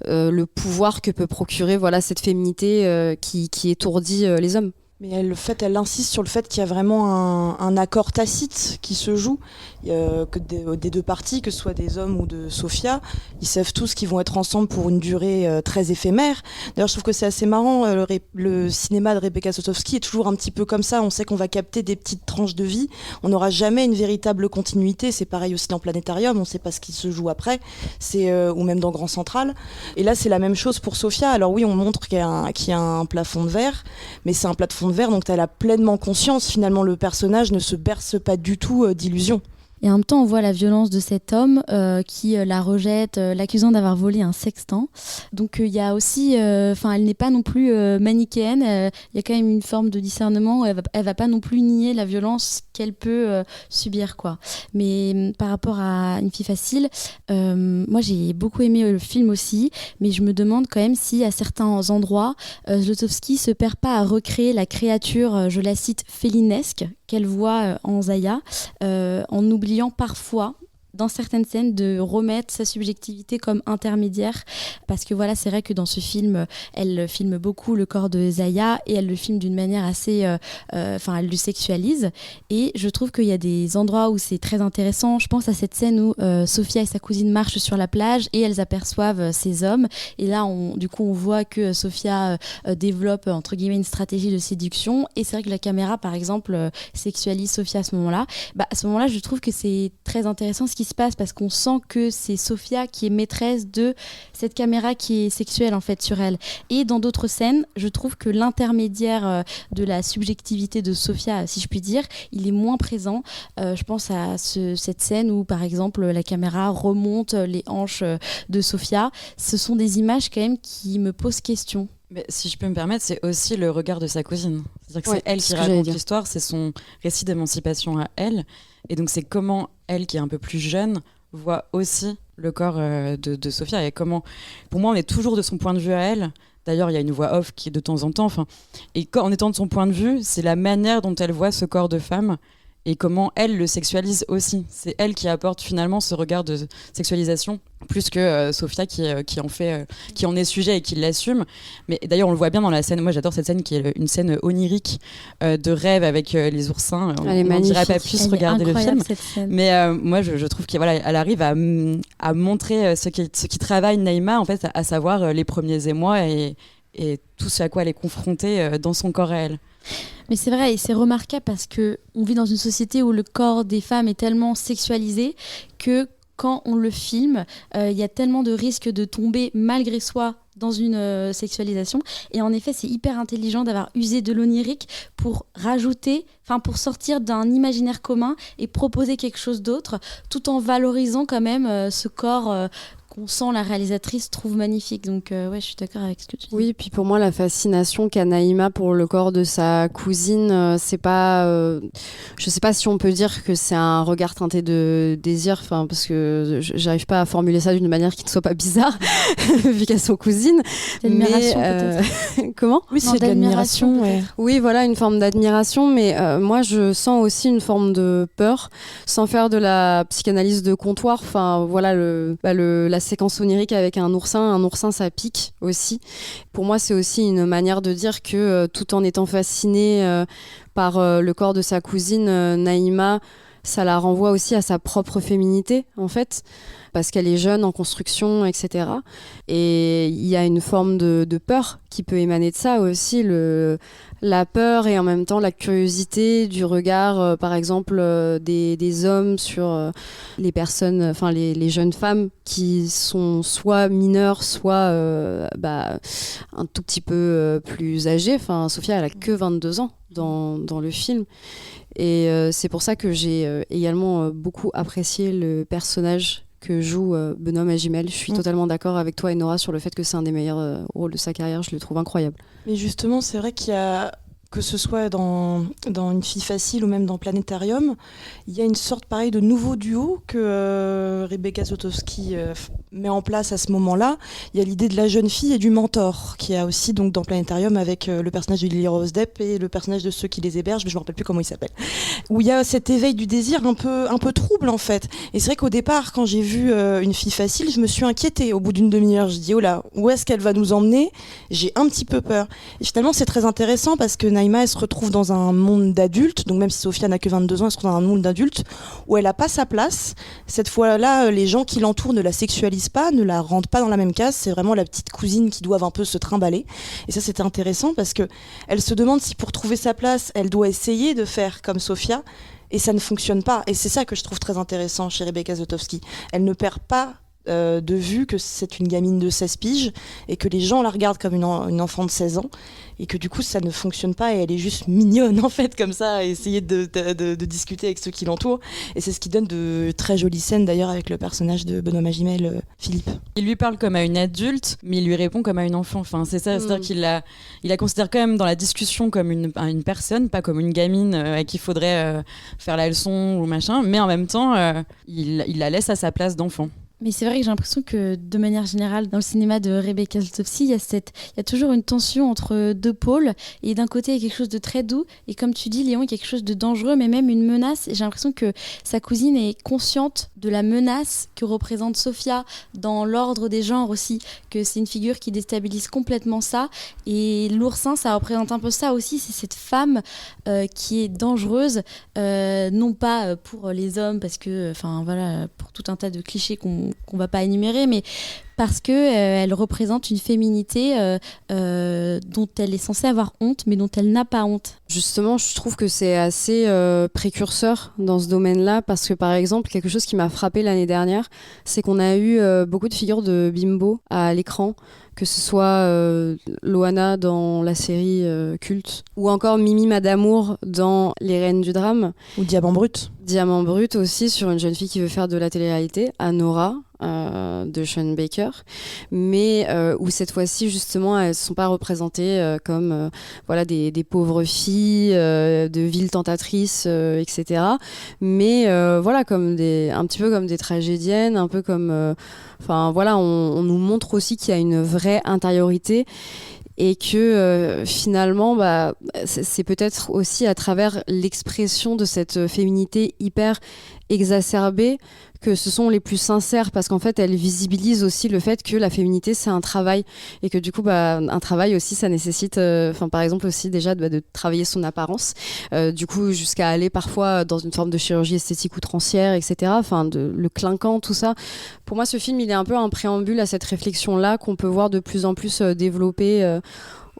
le pouvoir que peut procurer cette féminité qui étourdit les hommes. Mais elle insiste sur le fait qu'il y a vraiment un accord tacite qui se joue, que des deux parties, que ce soit des hommes ou de Sofia, ils savent tous qu'ils vont être ensemble pour une durée très éphémère. D'ailleurs, je trouve que c'est assez marrant, le cinéma de Rebecca Zlotowski est toujours un petit peu comme ça, on sait qu'on va capter des petites tranches de vie, on n'aura jamais une véritable continuité, c'est pareil aussi dans Planétarium, on ne sait pas ce qui se joue après, ou même dans Grand Central. Et là, c'est la même chose pour Sofia. Alors oui, on montre qu'il y a un plafond de verre, mais c'est un plafond de verre, donc tu as pleinement conscience, finalement, le personnage ne se berce pas du tout d'illusions. Et en même temps, on voit la violence de cet homme qui la rejette, l'accusant d'avoir volé un sextant. Donc il y a aussi, elle n'est pas non plus manichéenne. Il y a quand même une forme de discernement. Elle va pas non plus nier la violence qu'elle peut subir, quoi. Mais par rapport à Une fille facile, moi j'ai beaucoup aimé le film aussi, mais je me demande quand même si à certains endroits, Zlotowski se perd pas à recréer la créature, je la cite, félinesque qu'elle voit en Zaya, en oubliant parfois, dans certaines scènes, de remettre sa subjectivité comme intermédiaire, parce que voilà, c'est vrai que dans ce film, elle filme beaucoup le corps de Zaya et elle le filme d'une manière assez, elle le sexualise, et je trouve qu'il y a des endroits où c'est très intéressant. Je pense à cette scène où Sofia et sa cousine marchent sur la plage et elles aperçoivent ces hommes, et là on voit que Sofia développe entre guillemets une stratégie de séduction, et c'est vrai que la caméra par exemple sexualise Sofia à ce moment-là. À ce moment-là, je trouve que c'est très intéressant ce qui se passe, parce qu'on sent que c'est Sofia qui est maîtresse de cette caméra qui est sexuelle en fait sur elle. Et dans d'autres scènes, je trouve que l'intermédiaire de la subjectivité de Sofia, si je puis dire, il est moins présent. Je pense à cette scène où par exemple la caméra remonte les hanches de Sofia. Ce sont des images quand même qui me posent question. Mais si je peux me permettre, c'est aussi le regard de sa cousine. C'est-à-dire que c'est elle qui ce que raconte l'histoire, c'est son récit d'émancipation à elle. Et donc c'est comment elle, qui est un peu plus jeune, voit aussi le corps de Sofia. Et comment, pour moi, on est toujours de son point de vue à elle. D'ailleurs, il y a une voix off qui est de temps en temps. Et en étant de son point de vue, c'est la manière dont elle voit ce corps de femme et comment elle le sexualise aussi. C'est elle qui apporte finalement ce regard de sexualisation, plus que Sofia qui en est sujet et qui l'assume. Mais d'ailleurs, on le voit bien dans la scène. Moi, j'adore cette scène qui est une scène onirique de rêve avec les oursins. On n'en dirait pas plus regarder le film. Mais moi, je trouve qu'elle arrive à montrer ce qui travaille Naïma, en fait, à savoir les premiers émois et tout ce à quoi elle est confrontée dans son corps à elle. Mais c'est vrai, et c'est remarquable parce qu'on vit dans une société où le corps des femmes est tellement sexualisé que quand on le filme, il y a tellement de risques de tomber malgré soi dans une sexualisation. Et en effet, c'est hyper intelligent d'avoir usé de l'onirique pour pour sortir d'un imaginaire commun et proposer quelque chose d'autre, tout en valorisant quand même ce corps qu'on sent la réalisatrice trouve magnifique. Donc je suis d'accord avec ce que tu dis. Oui, et puis pour moi, la fascination qu'a Naïma pour le corps de sa cousine, c'est pas... je sais pas si on peut dire que c'est un regard teinté de désir, parce que j'arrive pas à formuler ça d'une manière qui ne soit pas bizarre, vu qu'elles sont cousines. D'admiration peut-être. Comment ? Oui, c'est de l'admiration. Ouais. Oui, voilà, une forme d'admiration, mais moi, je sens aussi une forme de peur, sans faire de la psychanalyse de comptoir. Voilà, la séquence onirique avec un oursin, ça pique aussi. Pour moi, c'est aussi une manière de dire que tout en étant fascinée par le corps de sa cousine, Naïma, ça la renvoie aussi à sa propre féminité, en fait, parce qu'elle est jeune, en construction, etc. Et il y a une forme de peur qui peut émaner de ça aussi, la peur et en même temps la curiosité du regard, par exemple, des hommes sur les personnes, les jeunes femmes qui sont soit mineures, soit un tout petit peu plus âgées. Sofia, elle a que 22 ans dans le film. Et c'est pour ça que j'ai également beaucoup apprécié le personnage que joue Benoît Magimel. Je suis totalement d'accord avec toi et Nora sur le fait que c'est un des meilleurs rôles de sa carrière. Je le trouve incroyable. Mais justement, c'est vrai qu'il y a, que ce soit dans Une fille facile ou même dans Planétarium, il y a une sorte pareil de nouveau duo que Rebecca Zlotowski met en place à ce moment-là. Il y a l'idée de la jeune fille et du mentor, qui a aussi donc dans Planétarium avec le personnage de Lily Rose Depp et le personnage de ceux qui les hébergent, mais je ne me rappelle plus comment il s'appelle. Où il y a cet éveil du désir un peu trouble en fait. Et c'est vrai qu'au départ, quand j'ai vu Une fille facile, je me suis inquiétée au bout d'une demi-heure. Je dis oh là, où est-ce qu'elle va nous emmener ? J'ai un petit peu peur. Et finalement, c'est très intéressant parce que Naïma, elle se retrouve dans un monde d'adultes, donc même si Sophia n'a que 22 ans, elle se retrouve dans un monde d'adultes où elle n'a pas sa place. Cette fois-là, les gens qui l'entourent ne la sexualisent pas, ne la rendent pas dans la même case. C'est vraiment la petite cousine qui doivent un peu se trimballer. Et ça, c'était intéressant parce que elle se demande si pour trouver sa place, elle doit essayer de faire comme Sophia, et ça ne fonctionne pas. Et c'est ça que je trouve très intéressant chez Rebecca Zlotowski. Elle ne perd pas de vue que c'est une gamine de 16 piges et que les gens la regardent comme une enfant de 16 ans et que du coup ça ne fonctionne pas et elle est juste mignonne en fait comme ça à essayer de discuter avec ceux qui l'entourent, et c'est ce qui donne de très jolies scènes d'ailleurs avec le personnage de Benoît Magimel, Philippe. Il lui parle comme à une adulte mais il lui répond comme à une enfant, enfin, c'est ça, c'est-à-dire qu'il la considère quand même dans la discussion comme une personne, pas comme une gamine à qui il faudrait faire la leçon ou machin, mais en même temps il la laisse à sa place d'enfant. Mais c'est vrai que j'ai l'impression que de manière générale, dans le cinéma de Rebecca Zlotowski, il y a toujours une tension entre deux pôles. Et d'un côté, il y a quelque chose de très doux. Et comme tu dis, Léon, il y a quelque chose de dangereux, mais même une menace. Et j'ai l'impression que sa cousine est consciente de la menace que représente Sophia dans l'ordre des genres aussi. Que c'est une figure qui déstabilise complètement ça. Et l'oursin, ça représente un peu ça aussi. C'est cette femme qui est dangereuse, non pas pour les hommes, parce que, enfin voilà, pour tout un tas de clichés qu'on va pas énumérer, mais parce que elle représente une féminité dont elle est censée avoir honte, mais dont elle n'a pas honte. Justement, je trouve que c'est assez précurseur dans ce domaine-là, parce que par exemple, quelque chose qui m'a frappé l'année dernière, c'est qu'on a eu beaucoup de figures de bimbo à l'écran, que ce soit Loana dans la série culte, ou encore Mimi Madamour dans Les Reines du Drame. Ou Diamant Brut. Diamant Brut aussi, sur une jeune fille qui veut faire de la télé-réalité, Anora, de Sean Baker, mais où cette fois-ci justement elles ne sont pas représentées comme voilà, des pauvres filles de villes tentatrices, etc. Mais voilà, comme un petit peu comme des tragédiennes, un peu comme enfin voilà, on nous montre aussi qu'il y a une vraie intériorité. Et que finalement, c'est peut-être aussi à travers l'expression de cette féminité hyper exacerbée que ce sont les plus sincères, parce qu'en fait, elles visibilisent aussi le fait que la féminité, c'est un travail. Et que du coup, un travail aussi, ça nécessite, par exemple aussi déjà de travailler son apparence. Du coup, jusqu'à aller parfois dans une forme de chirurgie esthétique outrancière, etc. Enfin, le clinquant, tout ça. Pour moi, ce film, il est un peu un préambule à cette réflexion-là qu'on peut voir de plus en plus développer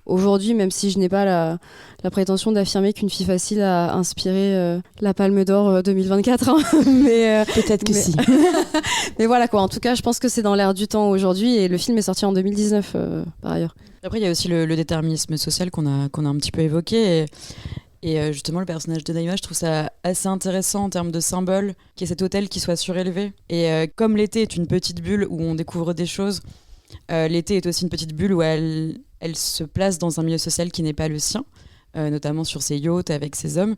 aujourd'hui, même si je n'ai pas la prétention d'affirmer qu'une fille facile a inspiré la Palme d'Or 2024. Hein. Mais, peut-être que si. Mais voilà quoi, en tout cas, je pense que c'est dans l'air du temps aujourd'hui, et le film est sorti en 2019 par ailleurs. Après, il y a aussi le déterminisme social qu'on a un petit peu évoqué. Et justement, le personnage de Naïma, je trouve ça assez intéressant en termes de symbole, qu'il y ait cet hôtel qui soit surélevé. Et comme l'été est une petite bulle où on découvre des choses, l'été est aussi une petite bulle où elle se place dans un milieu social qui n'est pas le sien, notamment sur ses yachts avec ses hommes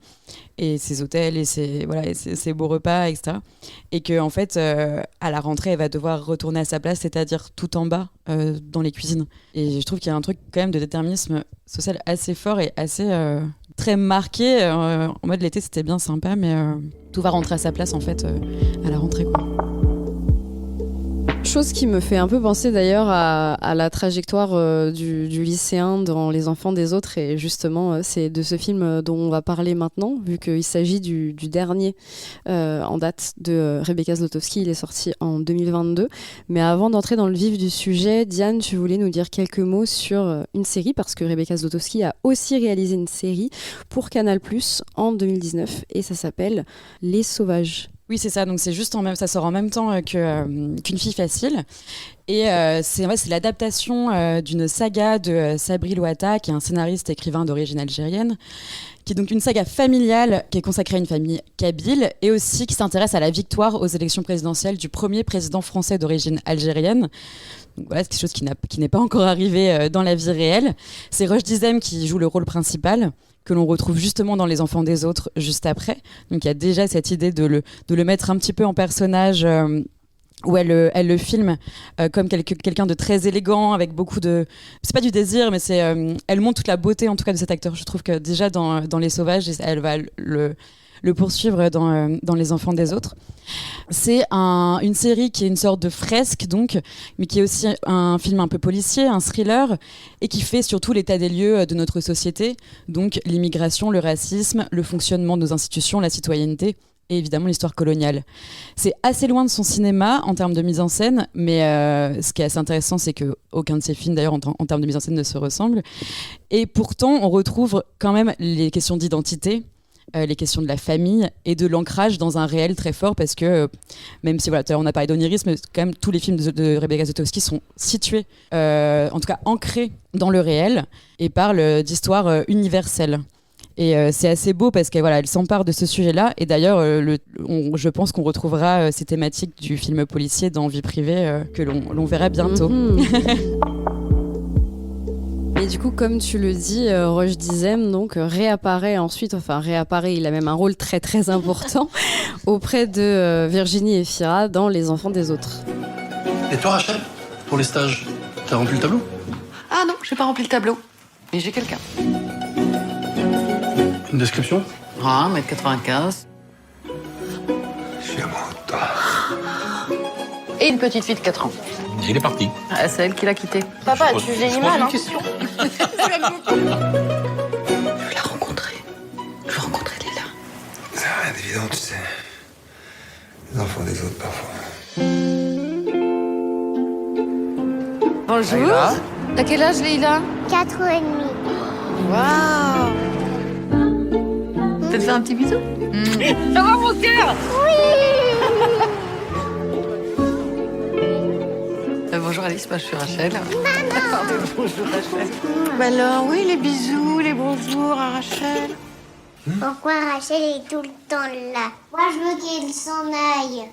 et ses hôtels et ses beaux repas, etc. Et qu'en fait, à la rentrée, elle va devoir retourner à sa place, c'est-à-dire tout en bas, dans les cuisines. Et je trouve qu'il y a un truc quand même de déterminisme social assez fort et assez très marqué. En mode, l'été, c'était bien sympa, mais tout va rentrer à sa place, en fait, à la rentrée, quoi. Chose qui me fait un peu penser d'ailleurs à la trajectoire du lycéen dans Les enfants des autres, et justement c'est de ce film dont on va parler maintenant, vu qu'il s'agit du dernier en date de Rebecca Zlotowski. Il est sorti en 2022. Mais avant d'entrer dans le vif du sujet, Diane, tu voulais nous dire quelques mots sur une série, parce que Rebecca Zlotowski a aussi réalisé une série pour Canal+ en 2019, et ça s'appelle Les Sauvages. Oui, c'est ça. Donc c'est juste ça sort en même temps qu'Une fille facile. Et c'est l'adaptation d'une saga de Sabri Louata, qui est un scénariste écrivain d'origine algérienne, qui est donc une saga familiale qui est consacrée à une famille kabyle, et aussi qui s'intéresse à la victoire aux élections présidentielles du premier président français d'origine algérienne. Donc voilà, c'est quelque chose qui n'est pas encore arrivé dans la vie réelle. C'est Roche Dizem qui joue le rôle principal, que l'on retrouve justement dans Les enfants des autres juste après. Donc il y a déjà cette idée de le mettre un petit peu en personnage, où elle le filme comme quelqu'un de très élégant, avec beaucoup de... C'est pas du désir, mais elle montre toute la beauté en tout cas de cet acteur. Je trouve que déjà dans Les Sauvages, elle va le le poursuivre dans Les Enfants des autres. C'est une série qui est une sorte de fresque, donc, mais qui est aussi un film un peu policier, un thriller, et qui fait surtout l'état des lieux de notre société, donc l'immigration, le racisme, le fonctionnement de nos institutions, la citoyenneté, et évidemment l'histoire coloniale. C'est assez loin de son cinéma en termes de mise en scène, mais ce qui est assez intéressant, c'est qu'aucun de ses films, d'ailleurs, en termes de mise en scène, ne se ressemble. Et pourtant, on retrouve quand même les questions d'identité, les questions de la famille et de l'ancrage dans un réel très fort, parce que même si voilà, tout à l'heure on a parlé d'onirisme, quand même tous les films de Rebecca Zlotowski sont situés, en tout cas ancrés dans le réel, et parlent d'histoires universelles. Et c'est assez beau parce qu'elle voilà, elle s'empare de ce sujet-là. Et d'ailleurs, je pense qu'on retrouvera ces thématiques du film policier dans Vie privée, que l'on verra bientôt. Et du coup, comme tu le dis, Roche Dizem donc réapparaît, il a même un rôle très très important auprès de Virginie Efira dans Les Enfants des autres. Et toi, Rachel, pour les stages, t'as rempli le tableau? Ah non, j'ai pas rempli le tableau, mais j'ai quelqu'un. Une description? 1m95. Je suis amoureux de toi. Et une petite fille de 4 ans. Il est parti. Ah, c'est elle qui l'a quitté. Papa, tu vieillis mal, hein. Je veux la rencontrer. Je veux rencontrer Lila. C'est rien d'évident, tu sais. Les enfants des autres, parfois. Bonjour. Leïla. T'as quel âge, Leïla? 4 ans et demi. Waouh. T'as te fait un petit bisou? Ça va, mon cœur? Bonjour Alice, moi je suis Rachel. Pardon, bonjour Rachel. Bah alors, oui, les bisous, les bonjours à Rachel. Pourquoi Rachel est tout le temps là? Moi, je veux qu'il s'en aille.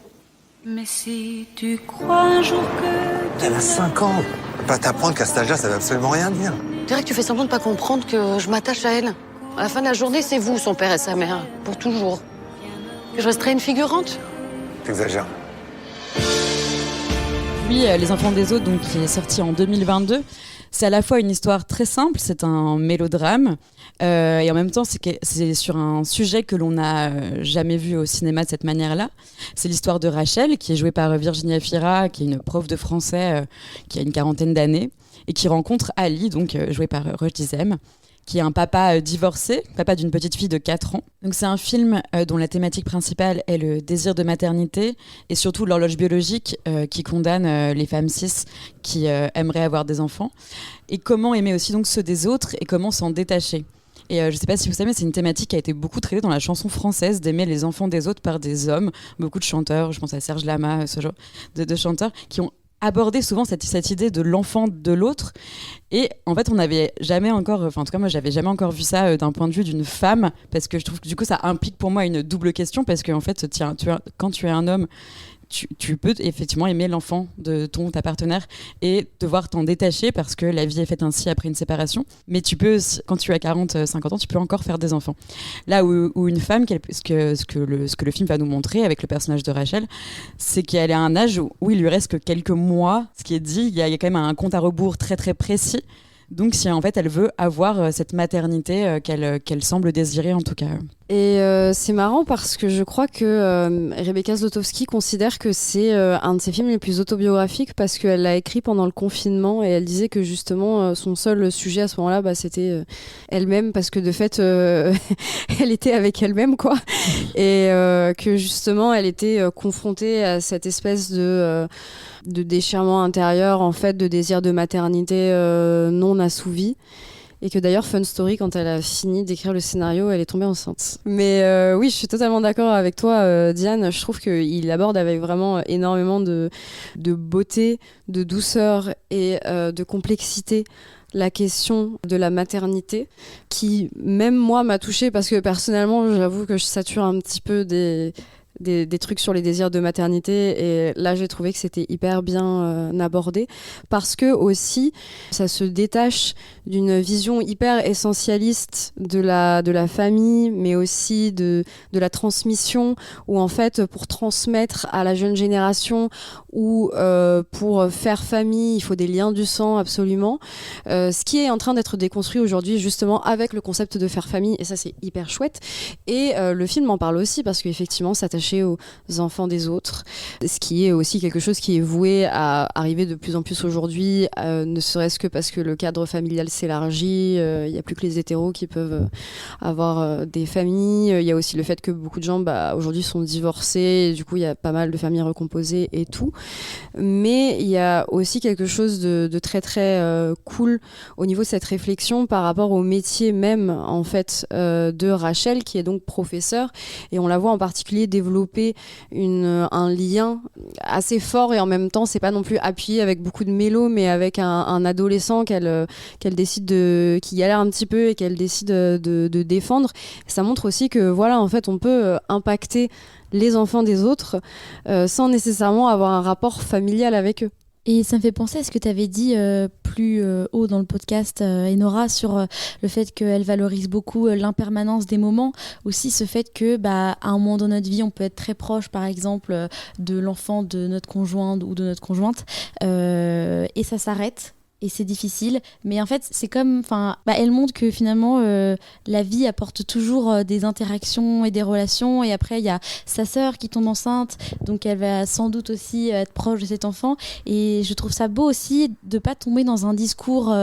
Mais si tu crois un jour que... Elle a 5 ans. Pas t'apprendre qu'à cet âge-là, ça veut absolument rien dire. Je dirais que tu fais semblant de pas comprendre que je m'attache à elle. À la fin de la journée, c'est vous, son père et sa mère, pour toujours. Que je resterai une figurante. T'exagères. Puis Les Enfants des autres, donc, qui est sorti en 2022, c'est à la fois une histoire très simple, c'est un mélodrame, et en même temps c'est sur un sujet que l'on n'a jamais vu au cinéma de cette manière-là. C'est l'histoire de Rachel, qui est jouée par Virginie Efira, qui est une prof de français qui a une 40aine d'années, et qui rencontre Ali, donc joué par Roche Dizem, qui est un papa divorcé, papa d'une petite fille de 4 ans. Donc c'est un film dont la thématique principale est le désir de maternité et surtout l'horloge biologique qui condamne les femmes cis qui aimeraient avoir des enfants. Et comment aimer aussi donc ceux des autres et comment s'en détacher. Et je ne sais pas si vous savez, mais c'est une thématique qui a été beaucoup traitée dans la chanson française, d'aimer les enfants des autres par des hommes. Beaucoup de chanteurs, je pense à Serge Lama, ce genre de chanteurs, qui ont abordé souvent cette idée de l'enfant de l'autre. Et en fait, on n'avait jamais encore, enfin en tout cas moi j'avais jamais encore vu ça d'un point de vue d'une femme, parce que je trouve que du coup ça implique pour moi une double question, parce que en fait quand tu es un homme, tu peux effectivement aimer l'enfant de ta partenaire et devoir t'en détacher parce que la vie est faite ainsi après une séparation. Mais tu peux, quand tu as 40-50 ans, tu peux encore faire des enfants. Là où une femme, ce que le film va nous montrer avec le personnage de Rachel, c'est qu'elle est à un âge où il lui reste que quelques mois. Ce qui est dit, il y a quand même un compte à rebours très très précis. Donc si en fait elle veut avoir cette maternité qu'elle semble désirer en tout cas. Et c'est marrant parce que je crois que Rebecca Zlotowski considère que c'est un de ses films les plus autobiographiques parce qu'elle l'a écrit pendant le confinement et elle disait que justement son seul sujet à ce moment-là c'était elle-même, parce que de fait elle était avec elle-même quoi, et que justement elle était confrontée à cette espèce de déchirement intérieur en fait, de désir de maternité non assouvi. Et que d'ailleurs, fun story, quand elle a fini d'écrire le scénario, elle est tombée enceinte. Mais oui, je suis totalement d'accord avec toi, Diane. Je trouve qu'il aborde avec vraiment énormément de beauté, de douceur et de complexité la question de la maternité, qui, même moi, m'a touchée parce que personnellement, j'avoue que je sature un petit peu des trucs sur les désirs de maternité, et là j'ai trouvé que c'était hyper bien abordé, parce que aussi ça se détache d'une vision hyper essentialiste de la famille, mais aussi de la transmission, où en fait pour transmettre à la jeune génération ou pour faire famille il faut des liens du sang absolument, ce qui est en train d'être déconstruit aujourd'hui justement avec le concept de faire famille, et ça c'est hyper chouette. Et le film en parle aussi parce qu'effectivement s'attacher aux enfants des autres, ce qui est aussi quelque chose qui est voué à arriver de plus en plus aujourd'hui, ne serait-ce que parce que le cadre familial s'élargit, il n'y a plus que les hétéros qui peuvent avoir des familles, il y a aussi le fait que beaucoup de gens aujourd'hui sont divorcés, et du coup il y a pas mal de familles recomposées et tout, mais il y a aussi quelque chose de très très cool au niveau de cette réflexion par rapport au métier même en fait de Rachel, qui est donc professeure, et on la voit en particulier développer un lien assez fort, et en même temps c'est pas non plus appuyé avec beaucoup de mélo, mais avec un adolescent qu'elle décide qui galère un petit peu et qu'elle décide de défendre. Ça montre aussi que voilà, en fait on peut impacter les enfants des autres sans nécessairement avoir un rapport familial avec eux. Et ça me fait penser à ce que tu avais dit plus haut dans le podcast, Enora, sur le fait qu'elle valorise beaucoup l'impermanence des moments. Aussi ce fait que à un moment dans notre vie, on peut être très proche, par exemple, de l'enfant de notre conjoint ou de notre conjointe, et ça s'arrête. Et c'est difficile, mais en fait c'est comme, elle montre que finalement la vie apporte toujours des interactions et des relations, et après il y a sa sœur qui tombe enceinte, donc elle va sans doute aussi être proche de cet enfant, et je trouve ça beau aussi de pas tomber dans un discours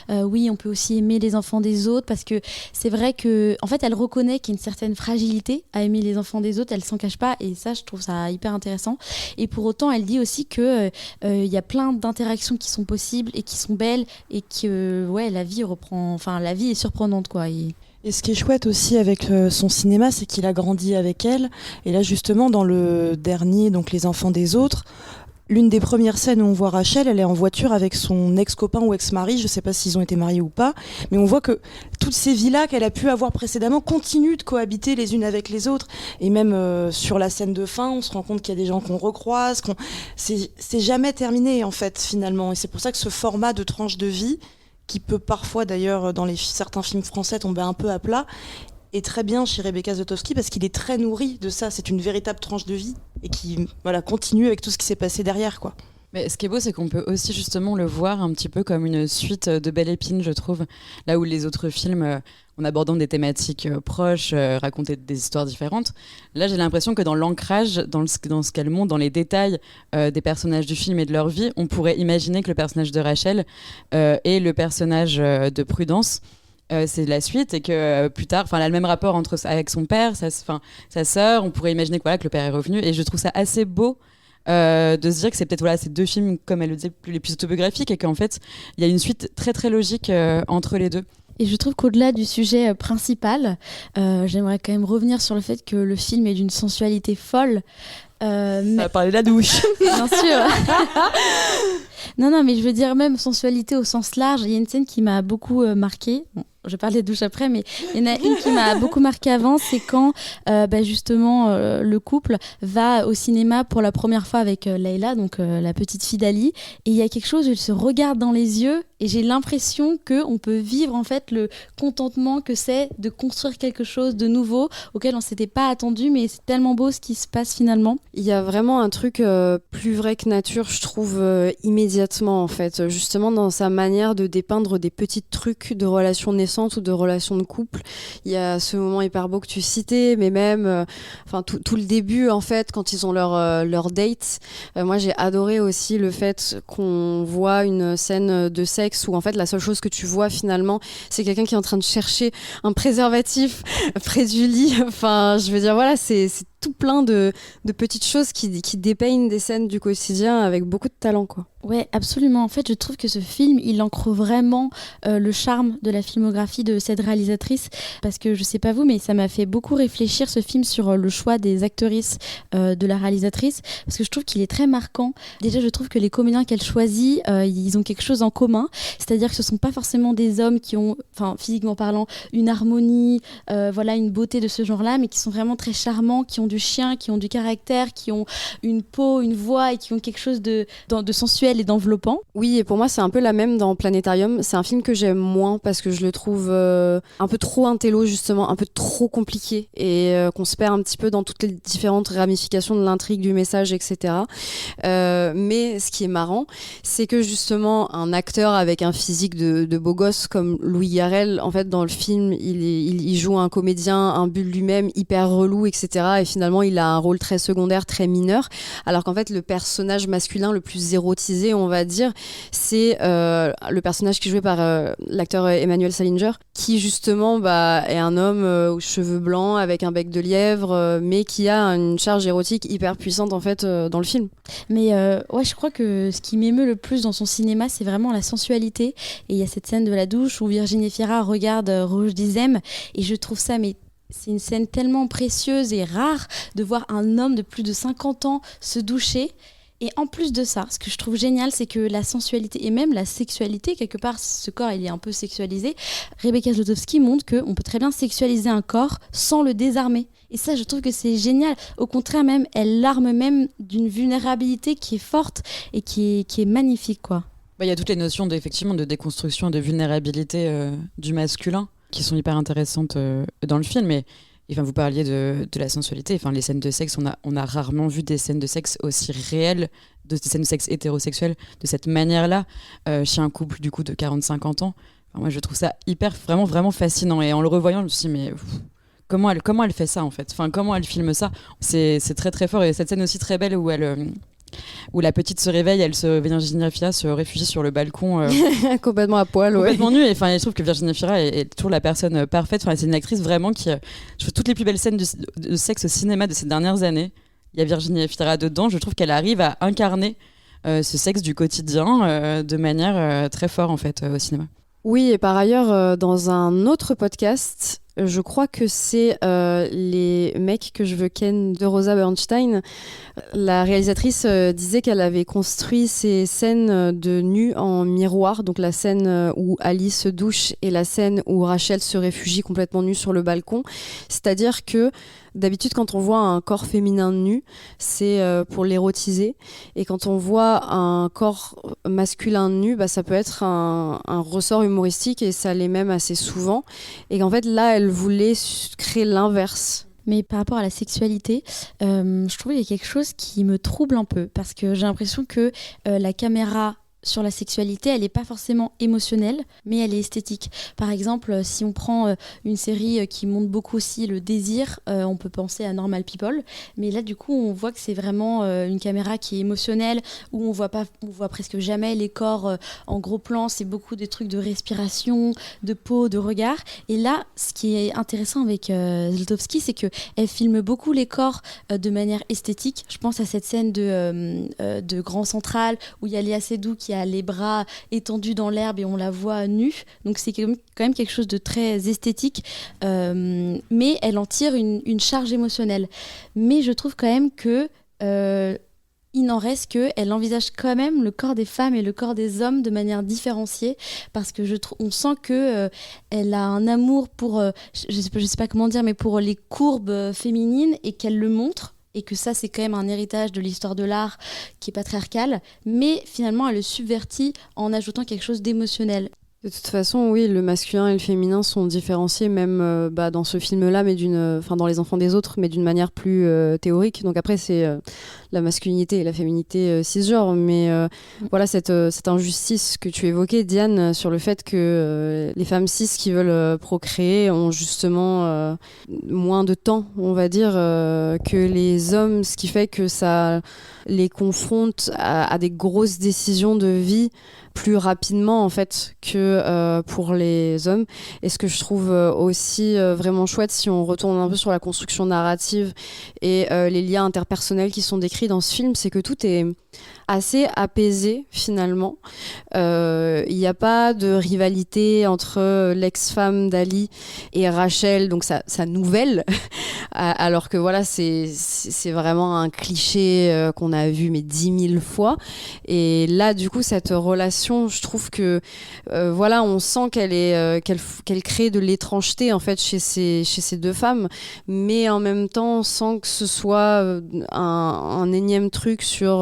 oui on peut aussi aimer les enfants des autres, parce que c'est vrai que en fait elle reconnaît qu'il y a une certaine fragilité à aimer les enfants des autres, elle s'en cache pas, et ça je trouve ça hyper intéressant. Et pour autant elle dit aussi que y a plein d'interactions qui sont possibles et qui sont belle, et que la vie la vie est surprenante quoi. Et ce qui est chouette aussi avec son cinéma, c'est qu'il a grandi avec elle, et là justement dans le dernier, donc Les enfants des autres, l'une des premières scènes où on voit Rachel, elle est en voiture avec son ex-copain ou ex-mari, je sais pas s'ils ont été mariés ou pas, mais on voit que toutes ces vies-là qu'elle a pu avoir précédemment continuent de cohabiter les unes avec les autres, et même sur la scène de fin, on se rend compte qu'il y a des gens qu'on recroise, c'est jamais terminé en fait finalement, et c'est pour ça que ce format de tranche de vie, qui peut parfois d'ailleurs dans certains films français tomber un peu à plat, est très bien chez Rebecca Zlotowski, parce qu'il est très nourri de ça, c'est une véritable tranche de vie, et qui continue avec tout ce qui s'est passé derrière quoi. Mais ce qui est beau, c'est qu'on peut aussi justement le voir un petit peu comme une suite de Belle Épine, je trouve, là où les autres films, en abordant des thématiques proches, racontaient des histoires différentes. Là, j'ai l'impression que dans l'ancrage, dans ce qu'elle montre, dans les détails des personnages du film et de leur vie, on pourrait imaginer que le personnage de Rachel et le personnage de Prudence, c'est la suite, et que plus tard, elle a le même rapport avec son père, sa sœur. On pourrait imaginer que le père est revenu, et je trouve ça assez beau de se dire que c'est peut-être ces deux films, comme elle le disait, les plus autobiographiques, et qu'en fait il y a une suite très très logique entre les deux. Et je trouve qu'au-delà du sujet principal, j'aimerais quand même revenir sur le fait que le film est d'une sensualité folle. Ça va parler de la douche. Bien sûr. Non, mais je veux dire même sensualité au sens large. Il y a une scène qui m'a beaucoup marquée. Bon, je vais parler des douches après, mais il y en a une qui m'a beaucoup marquée avant, c'est quand justement le couple va au cinéma pour la première fois avec Leïla, donc la petite fille d'Ali, et il y a quelque chose où ils se regardent dans les yeux, et j'ai l'impression qu'on peut vivre en fait le contentement que c'est de construire quelque chose de nouveau auquel on s'était pas attendu, mais c'est tellement beau ce qui se passe finalement. Il y a vraiment un truc plus vrai que nature, je trouve, immédiatement en fait, justement dans sa manière de dépeindre des petits trucs de relations naissantes ou de relations de couple. Il y a ce moment hyper beau que tu citais, mais même tout le début en fait, quand ils ont leur date. Moi j'ai adoré aussi le fait qu'on voit une scène de sexe où en fait la seule chose que tu vois finalement, c'est quelqu'un qui est en train de chercher un préservatif près du lit. Je veux dire voilà, c'est tout plein de petites choses qui dépeignent des scènes du quotidien avec beaucoup de talent quoi. Ouais, absolument. En fait, je trouve que ce film, il ancre vraiment le charme de la filmographie de cette réalisatrice, parce que je sais pas vous, mais ça m'a fait beaucoup réfléchir ce film sur le choix des actrices de la réalisatrice, parce que je trouve qu'il est très marquant. Déjà, je trouve que les comédiens qu'elle choisit, ils ont quelque chose en commun, c'est-à-dire que ce sont pas forcément des hommes qui ont, physiquement parlant, une harmonie, une beauté de ce genre-là, mais qui sont vraiment très charmants, qui ont ont du chien, qui ont du caractère, qui ont une peau, une voix et qui ont quelque chose de sensuel et d'enveloppant. Oui, et pour moi, c'est un peu la même dans Planétarium. C'est un film que j'aime moins parce que je le trouve un peu trop intello, justement, un peu trop compliqué et qu'on se perd un petit peu dans toutes les différentes ramifications de l'intrigue, du message, etc. Mais ce qui est marrant, c'est que justement, un acteur avec un physique de beau gosse comme Louis Garrel, en fait, dans le film, il joue un comédien, un but de lui-même, hyper relou, etc. Et finalement, il a un rôle très secondaire, très mineur. Alors qu'en fait, le personnage masculin le plus érotisé, on va dire, c'est le personnage qui est joué par l'acteur Emmanuel Salinger, qui justement est un homme aux cheveux blancs, avec un bec de lièvre, mais qui a une charge érotique hyper puissante, en fait, dans le film. Mais ouais, je crois que ce qui m'émeut le plus dans son cinéma, c'est vraiment la sensualité. Et il y a cette scène de la douche où Virginie Fira regarde Roger Dizem, et je trouve ça c'est une scène tellement précieuse et rare de voir un homme de plus de 50 ans se doucher. Et en plus de ça, ce que je trouve génial, c'est que la sensualité et même la sexualité, quelque part, ce corps, il est un peu sexualisé. Rebecca Zlotowski montre qu'on peut très bien sexualiser un corps sans le désarmer. Et ça, je trouve que c'est génial. Au contraire, même, elle l'arme même d'une vulnérabilité qui est forte et qui est magnifique, quoi. Il y a toutes les notions effectivement de déconstruction et de vulnérabilité du masculin qui sont hyper intéressantes dans le film. Mais vous parliez de la sensualité. Les scènes de sexe, on a rarement vu des scènes de sexe aussi réelles, des scènes de sexe hétérosexuelles de cette manière-là, chez un couple du coup de 40-50 ans. Moi, je trouve ça vraiment, vraiment fascinant. Et en le revoyant, je me suis dit, mais comment elle fait ça en fait ? Comment elle filme ça ? C'est très, très fort. Et cette scène aussi très belle où la petite se réveille, Virginie Fira se réfugie sur le balcon complètement à poil, complètement nue. Et je trouve que Virginie Fira est toujours la personne parfaite. C'est une actrice vraiment qui je trouve toutes les plus belles scènes de sexe au cinéma de ces dernières années. Il y a Virginie Fira dedans. Je trouve qu'elle arrive à incarner ce sexe du quotidien de manière très forte en fait au cinéma. Oui, et par ailleurs, dans un autre podcast, je crois que c'est Les mecs que je veux ken de Rosa Bernstein. La réalisatrice disait qu'elle avait construit ces scènes de nu en miroir, donc la scène où Ali se douche et la scène où Rachel se réfugie complètement nue sur le balcon. C'est-à-dire que d'habitude, quand on voit un corps féminin nu, c'est pour l'érotiser. Et quand on voit un corps masculin nu, ça peut être un ressort humoristique, et ça l'est même assez souvent. Et qu'en fait, là, elle voulait créer l'inverse. Mais par rapport à la sexualité, je trouve qu'il y a quelque chose qui me trouble un peu, parce que j'ai l'impression que la caméra sur la sexualité, elle n'est pas forcément émotionnelle, mais elle est esthétique. Par exemple, si on prend une série qui montre beaucoup aussi le désir, on peut penser à Normal People, mais là du coup on voit que c'est vraiment une caméra qui est émotionnelle, où on voit presque jamais les corps en gros plan, c'est beaucoup des trucs de respiration, de peau, de regard. Et là, ce qui est intéressant avec Zlotowski, c'est qu'elle filme beaucoup les corps de manière esthétique. Je pense à cette scène de Grand Central, où il y a Léa Seydoux qui a les bras étendus dans l'herbe et on la voit nue, donc c'est quand même quelque chose de très esthétique, mais elle en tire une charge émotionnelle. Mais je trouve quand même que il n'en reste qu'elle envisage quand même le corps des femmes et le corps des hommes de manière différenciée, parce que on sent que elle a un amour pour, je sais pas comment dire, mais pour les courbes féminines, et qu'elle le montre. Et que ça, c'est quand même un héritage de l'histoire de l'art qui est patriarcal, mais finalement, elle le subvertit en ajoutant quelque chose d'émotionnel. De toute façon, oui, le masculin et le féminin sont différenciés, même dans ce film-là, mais dans Les Enfants des autres, mais d'une manière plus théorique. Donc après, c'est la masculinité et la féminité cisgenre, mais voilà, cette injustice que tu évoquais, Diane, sur le fait que les femmes cis qui veulent procréer ont justement moins de temps, on va dire, que les hommes, ce qui fait que ça les confronte à des grosses décisions de vie plus rapidement en fait que pour les hommes. Et ce que je trouve aussi vraiment chouette, si on retourne un peu sur la construction narrative et les liens interpersonnels qui sont décrits dans ce film, c'est que tout est assez apaisé finalement. Il n'y a pas de rivalité entre l'ex-femme d'Ali et Rachel, donc sa nouvelle, alors que voilà, c'est vraiment un cliché qu'on a vu 10 000 fois. Et là, du coup, cette relation narration, je trouve que voilà, on sent qu'elle crée de l'étrangeté en fait chez ces deux femmes, mais en même temps sans que ce soit un énième truc sur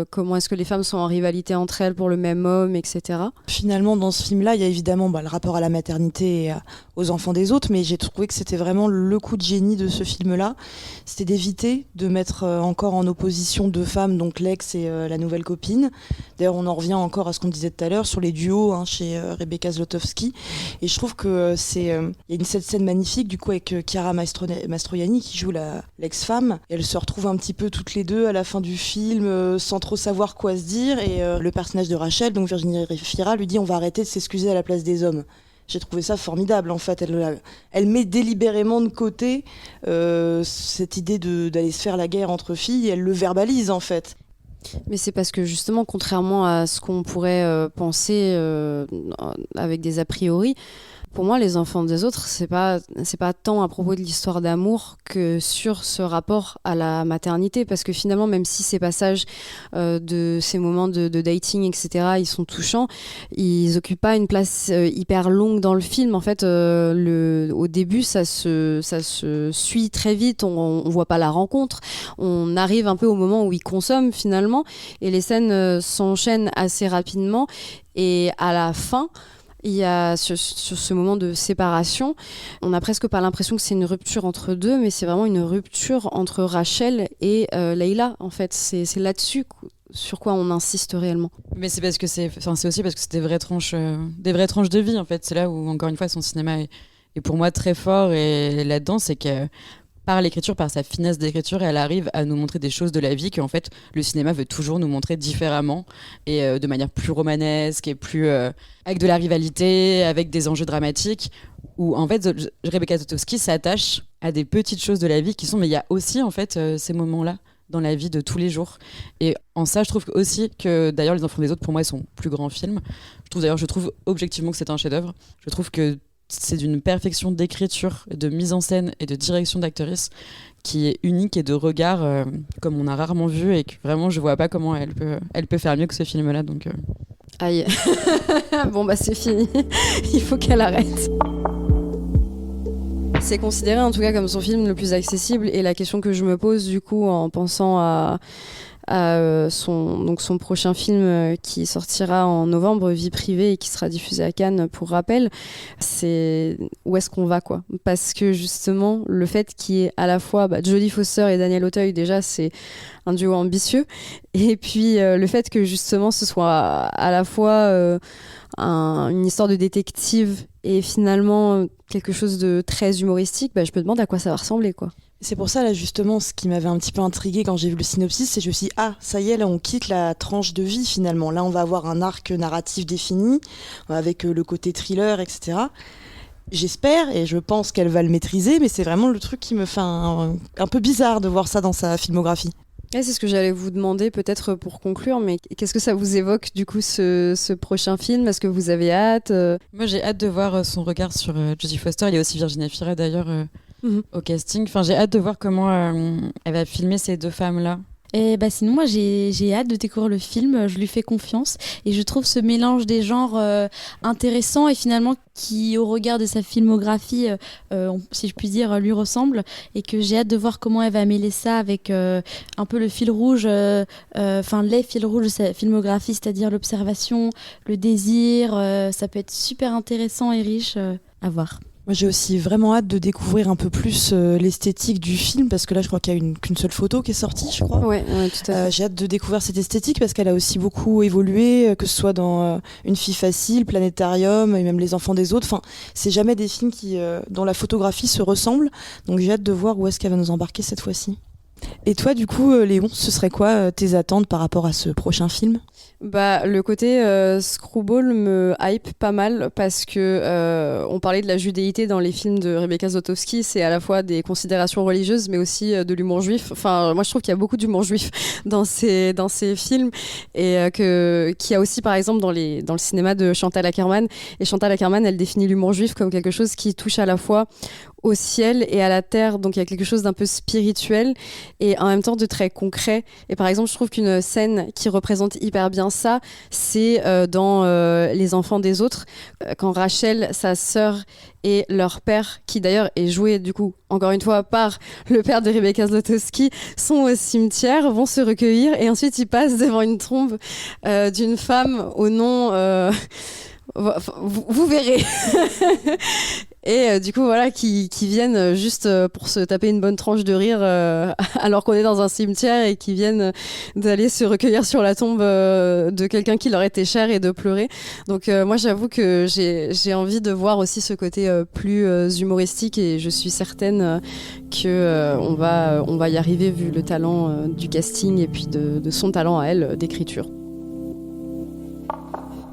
comment est-ce que les femmes sont en rivalité entre elles pour le même homme, etc. Finalement, dans ce film-là, il y a évidemment le rapport à la maternité et aux enfants des autres, mais j'ai trouvé que c'était vraiment le coup de génie de ce film-là. C'était d'éviter de mettre encore en opposition deux femmes, donc l'ex et la nouvelle copine. D'ailleurs, on en revient encore à ce qu'on disait tout à l'heure sur les duos chez Rebecca Zlotowski. Et je trouve que il y a cette scène magnifique du coup avec Chiara Mastroianni qui joue l'ex-femme. Elles se retrouvent un petit peu toutes les deux à la fin du film sans trop savoir quoi se dire. Et le personnage de Rachel, donc Virginie Fira, lui dit on va arrêter de s'excuser à la place des hommes. J'ai trouvé ça formidable en fait. Elle met délibérément de côté cette idée d'aller se faire la guerre entre filles. Elle le verbalise en fait. Mais c'est parce que justement, contrairement à ce qu'on pourrait penser avec des a priori, pour moi, Les enfants des autres, c'est pas tant à propos de l'histoire d'amour que sur ce rapport à la maternité, parce que finalement, même si ces passages de ces moments de dating, etc., ils sont touchants, ils occupent pas une place hyper longue dans le film. En fait, au début, ça se suit très vite. On voit pas la rencontre. On arrive un peu au moment où ils consomment finalement, et les scènes s'enchaînent assez rapidement. Et à la fin, il y a sur ce moment de séparation, on n'a presque pas l'impression que c'est une rupture entre deux, mais c'est vraiment une rupture entre Rachel et Leila. En fait, c'est là-dessus sur quoi on insiste réellement. Mais c'est parce que c'est aussi parce que c'est des vraies tranches de vie en fait. C'est là où encore une fois son cinéma est pour moi très fort, et là-dedans c'est que par l'écriture, par sa finesse d'écriture, elle arrive à nous montrer des choses de la vie qu'en fait le cinéma veut toujours nous montrer différemment et de manière plus romanesque et plus avec de la rivalité, avec des enjeux dramatiques, où en fait Rebecca Zlotowski s'attache à des petites choses de la vie qui sont, mais il y a aussi en fait ces moments-là dans la vie de tous les jours. Et en ça, je trouve aussi que d'ailleurs Les enfants des autres pour moi est son plus grand film. Je trouve objectivement que c'est un chef-d'œuvre. Je trouve que c'est d'une perfection d'écriture, de mise en scène et de direction d'actrice qui est unique, et de regard comme on a rarement vu, et que vraiment je vois pas comment elle peut faire mieux que ce film-là. Donc aïe. Bon bah c'est fini. Il faut qu'elle arrête. C'est considéré en tout cas comme son film le plus accessible, et la question que je me pose du coup en pensant à son prochain film qui sortira en novembre, Vie privée, et qui sera diffusé à Cannes pour rappel, c'est où est-ce qu'on va quoi. Parce que justement le fait qu'il y ait à la fois Jodie Foster et Daniel Auteuil, déjà c'est un duo ambitieux, et puis le fait que justement ce soit à la fois une histoire de détective et finalement quelque chose de très humoristique, je me demande à quoi ça va ressembler quoi. C'est pour ça, là, justement, ce qui m'avait un petit peu intriguée quand j'ai vu le synopsis, c'est que je me suis dit, ça y est, là, on quitte la tranche de vie, finalement. Là, on va avoir un arc narratif défini, avec le côté thriller, etc. J'espère, et je pense qu'elle va le maîtriser, mais c'est vraiment le truc qui me fait un peu bizarre de voir ça dans sa filmographie. C'est ce que j'allais vous demander, peut-être pour conclure, mais qu'est-ce que ça vous évoque, du coup, ce prochain film ? Est-ce que vous avez hâte ? Moi, j'ai hâte de voir son regard sur Jodie Foster. Il y a aussi Virginie Fira, d'ailleurs, au casting. Enfin, j'ai hâte de voir comment elle va filmer ces deux femmes-là. Et sinon, moi, j'ai hâte de découvrir le film. Je lui fais confiance, et je trouve ce mélange des genres intéressant, et finalement qui, au regard de sa filmographie, si je puis dire, lui ressemble, et que j'ai hâte de voir comment elle va mêler ça avec un peu le fil rouge, les fils rouges de sa filmographie, c'est-à-dire l'observation, le désir. Ça peut être super intéressant et riche à voir. Moi, j'ai aussi vraiment hâte de découvrir un peu plus l'esthétique du film, parce que là, je crois qu'il n'y a qu'une seule photo qui est sortie, je crois. Ouais, tout à fait. J'ai hâte de découvrir cette esthétique, parce qu'elle a aussi beaucoup évolué, que ce soit dans Une fille facile, Planétarium, et même Les enfants des autres. Enfin, c'est jamais des films dont la photographie se ressemble. Donc j'ai hâte de voir où est-ce qu'elle va nous embarquer cette fois-ci. Et toi, du coup, Léon, ce serait quoi tes attentes par rapport à ce prochain film ? Le côté screwball me hype pas mal, parce que on parlait de la judéité dans les films de Rebecca Zlotowski, c'est à la fois des considérations religieuses mais aussi de l'humour juif. Enfin, moi je trouve qu'il y a beaucoup d'humour juif dans ces films, et qu'il y a aussi par exemple dans le cinéma de Chantal Akerman. Et Chantal Akerman, elle définit l'humour juif comme quelque chose qui touche à la fois au ciel et à la terre, donc il y a quelque chose d'un peu spirituel et en même temps de très concret. Et par exemple, je trouve qu'une scène qui représente hyper bien ça, c'est dans Les enfants des autres, quand Rachel, sa sœur et leur père, qui d'ailleurs est joué du coup encore une fois par le père de Rebecca Zlotowski, sont au cimetière, vont se recueillir et ensuite ils passent devant une tombe d'une femme au nom... vous verrez. Et du coup voilà qui viennent juste pour se taper une bonne tranche de rire alors qu'on est dans un cimetière et qui viennent d'aller se recueillir sur la tombe de quelqu'un qui leur était cher et de pleurer. Donc moi j'avoue que j'ai envie de voir aussi ce côté plus humoristique et je suis certaine que on va y arriver vu le talent du casting et puis de son talent à elle d'écriture.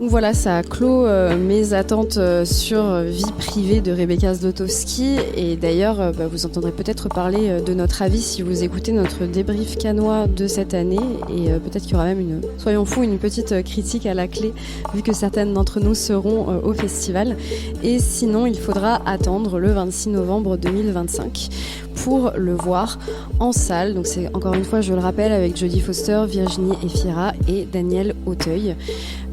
Donc voilà, ça clôt mes attentes sur vie privée de Rebecca Zlotowski. Et d'ailleurs, vous entendrez peut-être parler de notre avis si vous écoutez notre débrief cannois de cette année. Et peut-être qu'il y aura même soyons fous, une petite critique à la clé, vu que certaines d'entre nous seront au festival. Et sinon, il faudra attendre le 26 novembre 2025 pour le voir en salle. Donc c'est encore une fois, je le rappelle, avec Jodie Foster, Virginie Efira et Daniel Auteuil.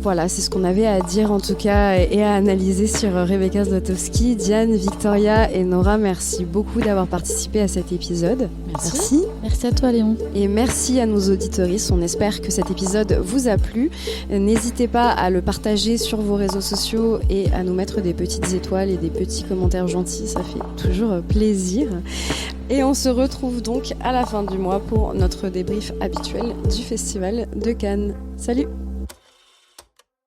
Voilà, c'est ce qu'on avait à dire en tout cas et à analyser sur Rebecca Zlotowski. Diane, Victoria et Nora, merci beaucoup d'avoir participé à cet épisode. Merci. Merci à toi Léon. Et merci à nos auditeuristes. On espère que cet épisode vous a plu. N'hésitez pas à le partager sur vos réseaux sociaux et à nous mettre des petites étoiles et des petits commentaires gentils. Ça fait toujours plaisir. Et on se retrouve donc à la fin du mois pour notre débrief habituel du Festival de Cannes. Salut!